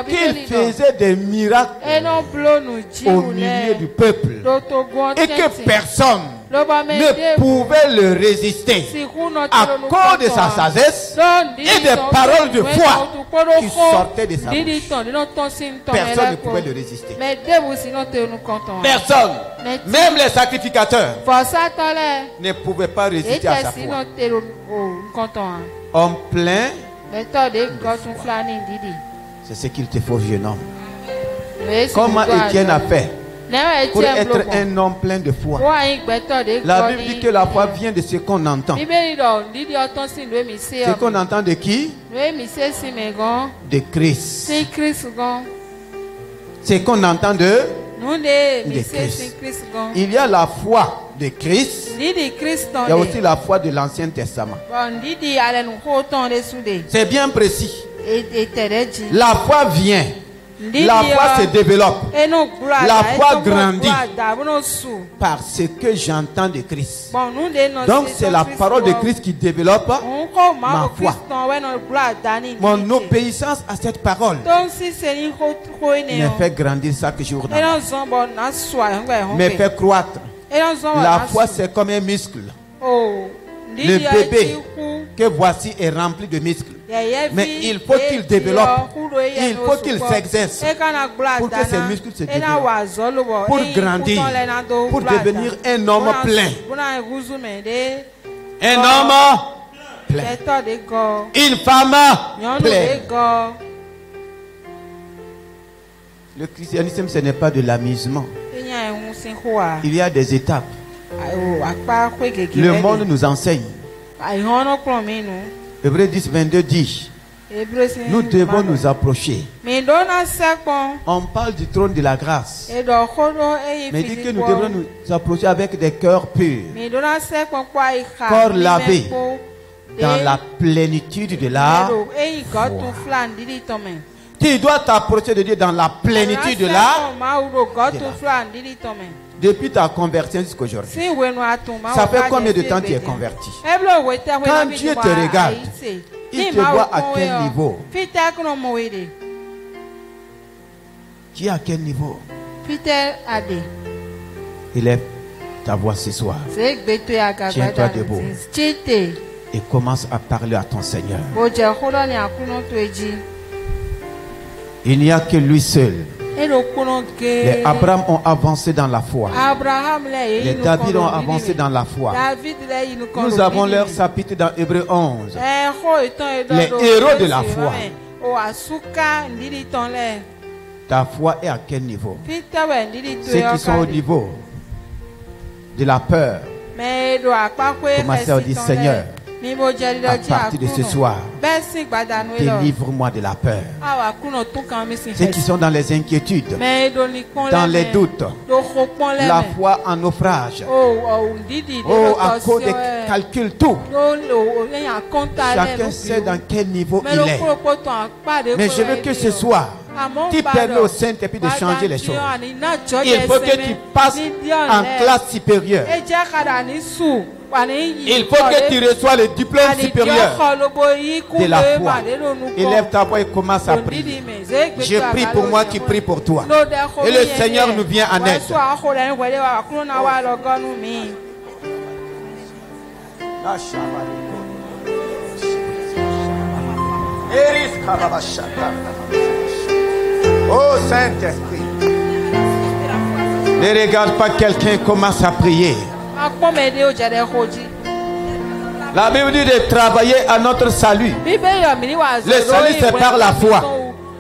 A: qu'il faisait des miracles au milieu du peuple et que personne ne pouvait le résister à cause de sa sagesse et des paroles de foi qui sortaient de sa bouche. Personne ne pouvait le résister. Personne, même les sacrificateurs, ne pouvaient pas résister à sa foi. Homme plein, c'est ce qu'il te faut, jeune homme. Comment Étienne a fait pour être un homme plein de foi? La Bible dit que la foi vient de ce qu'on entend. Ce qu'on entend de qui? De Christ. Ce qu'on entend de Christ. Il y a la foi de Christ. Il y a aussi la foi de l'Ancien Testament. C'est bien précis. La foi vient. La foi se développe. La foi grandit par ce que j'entends de Christ. Donc c'est la parole de Christ qui développe ma foi. Mon obéissance à cette parole me fait grandir chaque jour. Me fait croître. La foi c'est comme un muscle. Le bébé que voici est rempli de muscles. Mais il faut qu'il développe, il faut qu'il s'exerce pour que ces muscles se développent, pour grandir, pour devenir un homme plein. Un homme plein. Une femme pleine. Le christianisme, ce n'est pas de l'amusement. Il y a des étapes. Le monde nous enseigne. Hébreux 10, 22 dit, nous devons nous approcher. On parle du trône de la grâce. Mais dit que nous devons nous approcher avec des cœurs purs, corps lavés dans la plénitude de la foi. Tu dois t'approcher de Dieu dans la plénitude de la foi. Depuis ta conversion jusqu'à aujourd'hui. Ça fait combien de temps tu es converti? Quand Dieu te regarde, il te voit à quel niveau? Tu es à quel niveau? Élève ta voix ce soir. Tiens-toi debout et commence à parler à ton Seigneur. Il n'y a que lui seul. Les Abraham ont avancé dans la foi. Les David ont avancé dans la foi. Nous avons leur chapitre dans Hébreux 11. Les héros de la foi. Ta foi est à quel niveau? Ceux qui sont au niveau de la peur, commencez à dire Seigneur, à partir de ce soir, délivre-moi de la peur. Ceux qui sont dans les inquiétudes, dans les doutes, la foi en naufrage, à cause des calculs, tout. Chacun sait dans quel niveau il est. Mais je veux que ce soir, tu permets au Saint-Esprit de changer les choses. Il faut que tu passes en classe supérieure. Il faut que tu reçois le diplôme supérieur de la foi. Élève ta voix et commence à prier. Je prie pour moi, tu pries pour toi. Et le Seigneur nous vient en aide. Oh Saint-Esprit, ne regarde pas quelqu'un commence à prier. La Bible dit de travailler à notre salut. Le salut c'est par la foi.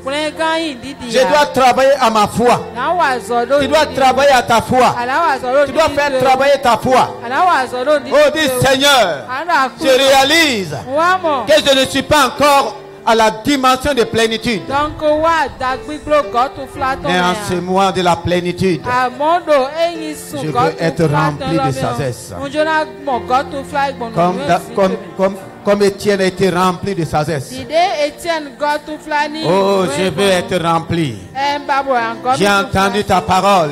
A: Je dois travailler à ma foi. Tu dois travailler à ta foi. Tu dois faire travailler ta foi. Oh dis Seigneur, je réalise que je ne suis pas encore à la dimension de plénitude. Mais en ce mois de la plénitude, je veux être rempli de sagesse. Comme Comme Étienne a été rempli de sagesse. Oh, je veux être rempli. J'ai entendu ta parole.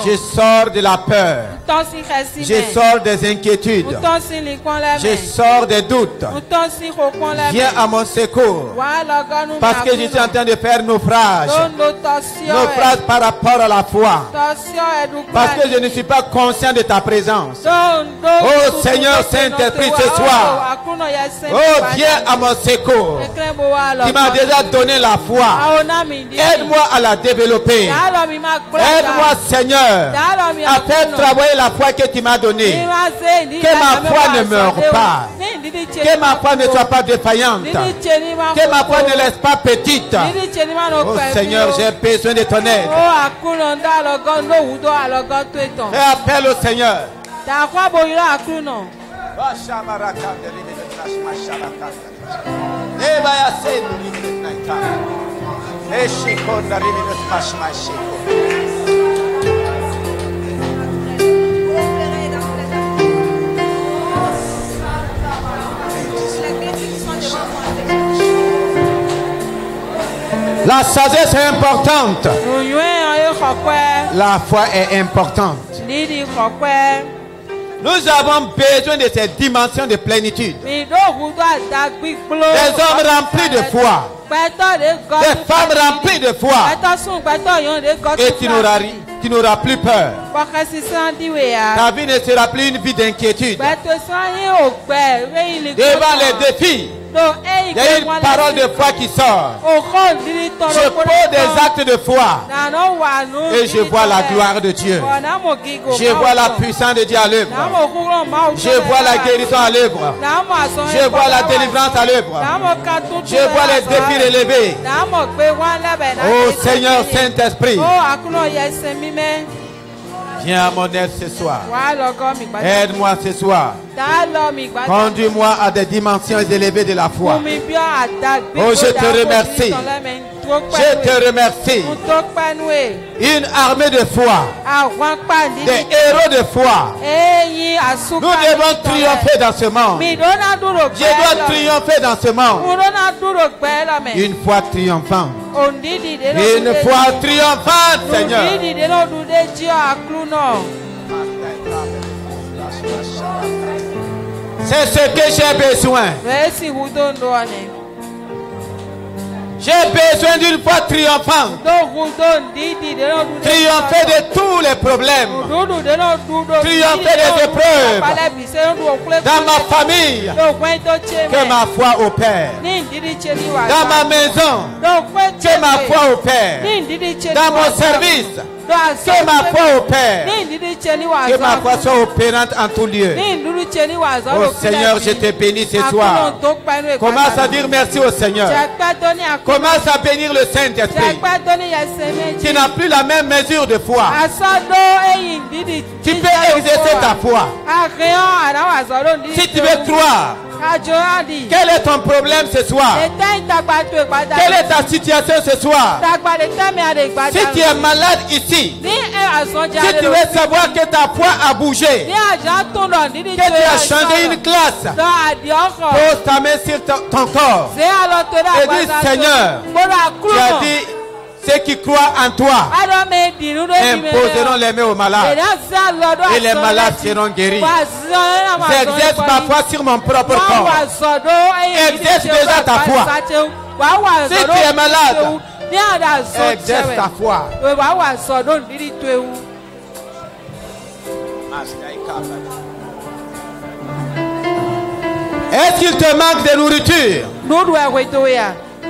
A: Je sors de la peur. Je sors des inquiétudes. Je sors des doutes. Viens à mon secours. Parce que je suis en train de faire naufrage. Naufrage par rapport à la foi. Parce que je ne suis pas conscient de ta présence. Oh Seigneur Saint-Esprit, ce soir. Oh, viens à mon secours. Tu m'as déjà donné la foi. Aide-moi à la développer. Aide-moi, Seigneur, à faire travailler la foi que tu m'as donnée. Que ma foi ne meure pas. Que ma foi ne soit pas défaillante. Que ma foi ne laisse pas petite. Oh Seigneur, j'ai besoin de ton aide. Et appelle au Seigneur. La sagesse est importante. La foi est importante. Nous avons besoin de cette dimension de plénitude. Des hommes remplis de foi. Des femmes remplies de foi. Et tu n'auras plus peur. Ta vie ne sera plus une vie d'inquiétude. Devant les défis, il y a une parole de foi qui sort. Je pose des actes de foi. Et je vois la gloire de Dieu. Je vois la puissance de Dieu à l'œuvre. Je vois la guérison à l'œuvre. Je vois la délivrance à l'œuvre. Je vois les défis relevés. Oh Seigneur Saint-Esprit, viens à mon aide ce soir. Aide-moi ce soir. Conduis-moi à des dimensions élevées de la foi. Oh, je te remercie. Je te remercie. Une armée de foi. Des héros de foi. Nous devons triompher dans ce monde. Je dois triompher dans ce monde. Une foi triomphante. Une foi triomphante, Seigneur. C'est ce que j'ai besoin. J'ai besoin d'une foi triomphante. Triompher de tous les problèmes. Triompher des épreuves. Dans ma famille, que ma foi opère. Dans ma maison, que ma foi opère. Dans mon service, que ma foi opère. Que ma foi soit opérante en tout lieu. Oh Seigneur, je te bénis ce soir. Commence à dire merci au Seigneur. Commence à bénir le Saint-Esprit qui n'a plus la même mesure de foi. Tu peux exercer ta foi. Si tu veux croire, quel est ton problème ce soir? Quelle est ta situation ce soir? Si tu es malade ici, si tu veux savoir que ta foi a bougé, que tu as changé une classe, pose ta main sur ton corps et dis Seigneur, tu as dit ceux qui croient en toi imposeront les mains aux malades et les malades seront guéris. J'exerce ma foi sur mon propre corps. Exerce déjà ta foi. Si tu es malade, exerce ta foi. Est-ce qu'il te manque de nourriture?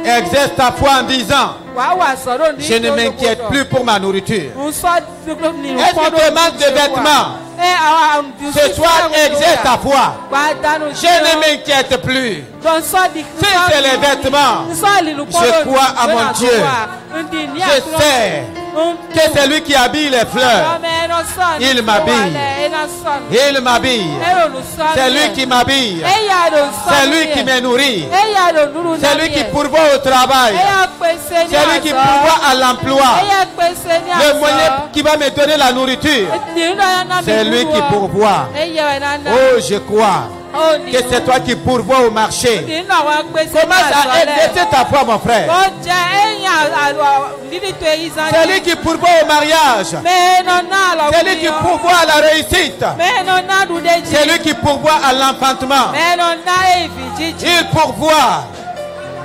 A: Exerce ta foi en disant je ne m'inquiète plus pour ma nourriture. Est-ce qu'il te manque de vêtements? Ce soir, exerce ta foi. Je ne m'inquiète plus. Si c'est les vêtements, je crois à mon Dieu. Je sais que c'est lui qui habille les fleurs. Il m'habille. Il m'habille. C'est lui qui m'habille. C'est lui qui me nourrit. C'est lui qui pourvoit au travail. C'est lui qui pourvoit à l'emploi. Le moyen qui va me donner la nourriture, c'est lui qui pourvoit. Oh, je crois. que c'est toi qui pourvois au marché. Commence à exercer ta foi, mon frère. C'est lui qui pourvoit au mariage. C'est lui qui pourvoit à la réussite. C'est lui qui pourvoit à l'enfantement. Il pourvoit.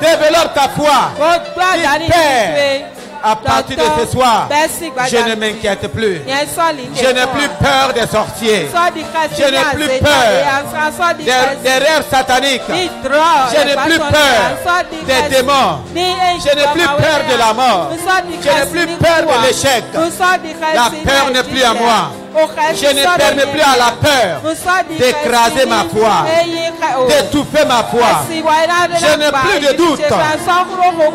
A: Développe ta foi. Il paie. À partir de ce soir, je ne m'inquiète plus. Je n'ai plus peur des sorciers. Je n'ai plus peur des rêves sataniques. Je n'ai plus peur des démons. Je n'ai plus peur de la mort. Je n'ai plus peur de l'échec. La peur n'est plus à moi. Je ne permets plus à la peur d'écraser ma foi, d'étouffer ma foi. Je n'ai plus de doute.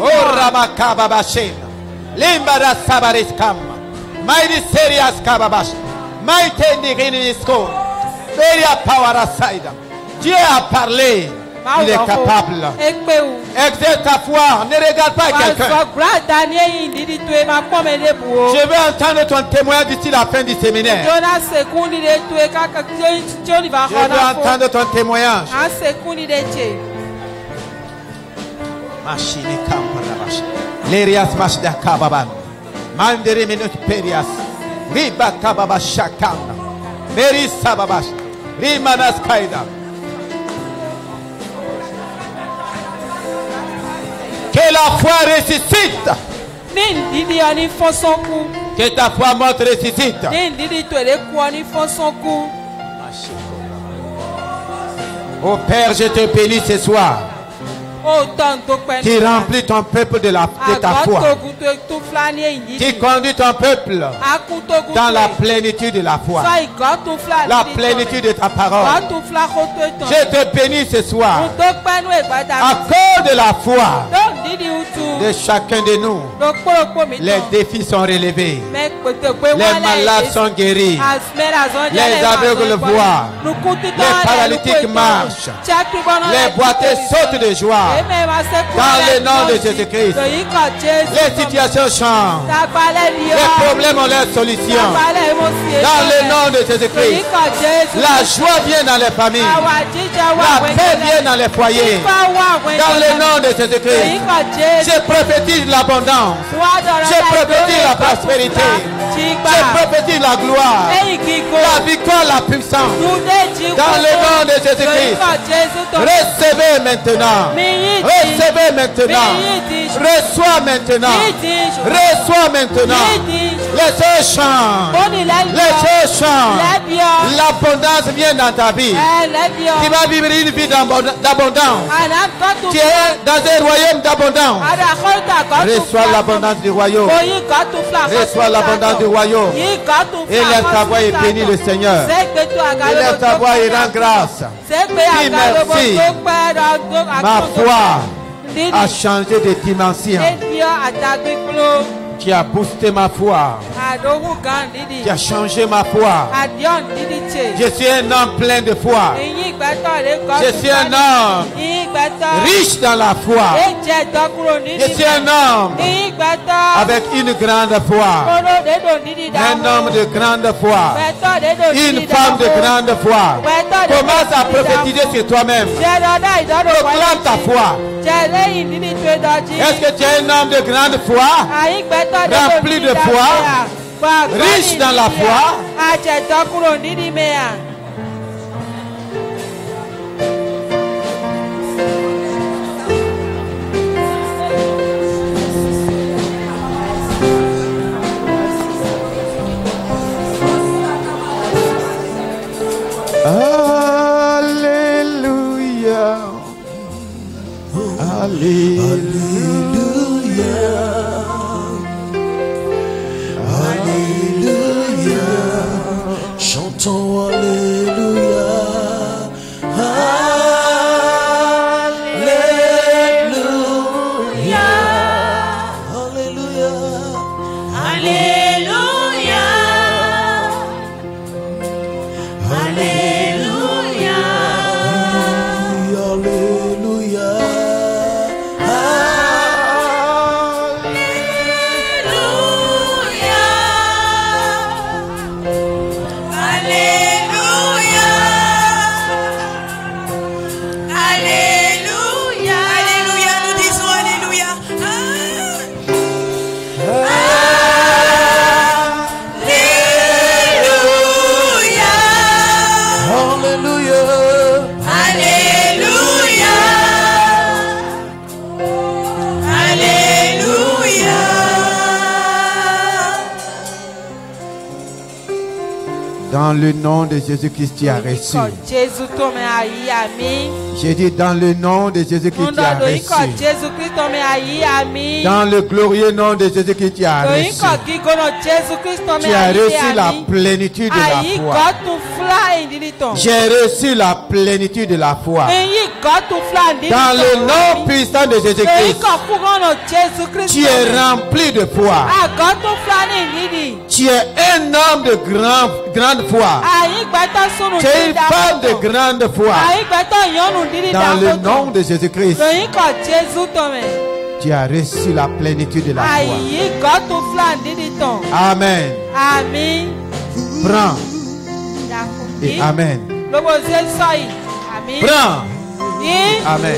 A: Oh Ramakababashe. Limbara Sabariskam, Mighty Serious Kababash, Mighty Niginisko, Veria Poweraside. Dieu a parlé, il est capable. Exerce ta foi, ne regarde pas quelqu'un. Je veux entendre ton témoin d'ici la fin du séminaire. Je veux entendre ton témoignage. Machine Kamparabash. Lerias Mashda Kababan. Mandere Minut Perias. Riba Kababash Shakana. Meri Sababash. Rimanas Kaida. Que la foi ressuscite. Que ta foi morte ressuscite. Oh Père, je te bénis ce soir. Qui remplit ton peuple de ta foi. Qui conduit ton peuple dans la plénitude de la foi. La plénitude de ta parole. Je te bénis ce soir. À cause de la foi de chacun de nous, les défis sont relevés. Les malades sont guéris. Les aveugles voient. Les paralytiques marchent. Les boiteux sautent de joie. Dans le nom de Jésus-Christ, les situations changent. Les problèmes ont leur solution. Dans le nom de Jésus-Christ, la joie vient dans les familles. La paix vient dans les foyers. Dans le nom de Jésus-Christ, je prophétise l'abondance. Je prophétise la prospérité. Je prophétise la gloire, la victoire, la puissance. Dans le nom de Jésus-Christ, recevez maintenant. Recevez maintenant. Reçois maintenant. Reçois maintenant. Les choses changent. Les choses changent. L'abondance vient dans ta vie. Tu vas vivre une vie d'abondance. Tu es dans un royaume d'abondance. Reçois l'abondance du royaume. Reçois l'abondance du royaume. Élève ta voix et bénis le Seigneur. Élève ta voix et rends grâce. Dis merci. Ma foi a changé de dimension. Qui a boosté ma foi. Qui a changé ma foi. Je suis un homme plein de foi. Je suis un homme riche dans la foi. Je suis un homme avec une grande foi. Un homme de grande foi. Une femme de grande foi. Commence à prophétiser sur toi-même. Proclame ta foi. Est-ce que tu es un homme de grande foi? Rempli de foi, riche dans la foi. Alléluia. Alléluia.
B: Chantons Alléluia, Alléluia, Alléluia, Alléluia, Alléluia, Alléluia. Alléluia.
A: Dans le nom de Jésus-Christ, tu as reçu. J'ai dit dans le nom de Jésus-Christ, tu as reçu. Dans le glorieux nom de Jésus-Christ, tu as reçu. Tu as reçu la plénitude de la foi. J'ai reçu la plénitude de la foi. Dans le nom puissant de Jésus-Christ, tu es rempli de foi. Tu es un homme de grande foi. Tu es une femme de grande foi. Dans le nom de Jésus-Christ, tu as reçu la plénitude de la foi. Amen. Prends. Et amen. Prends. Amen.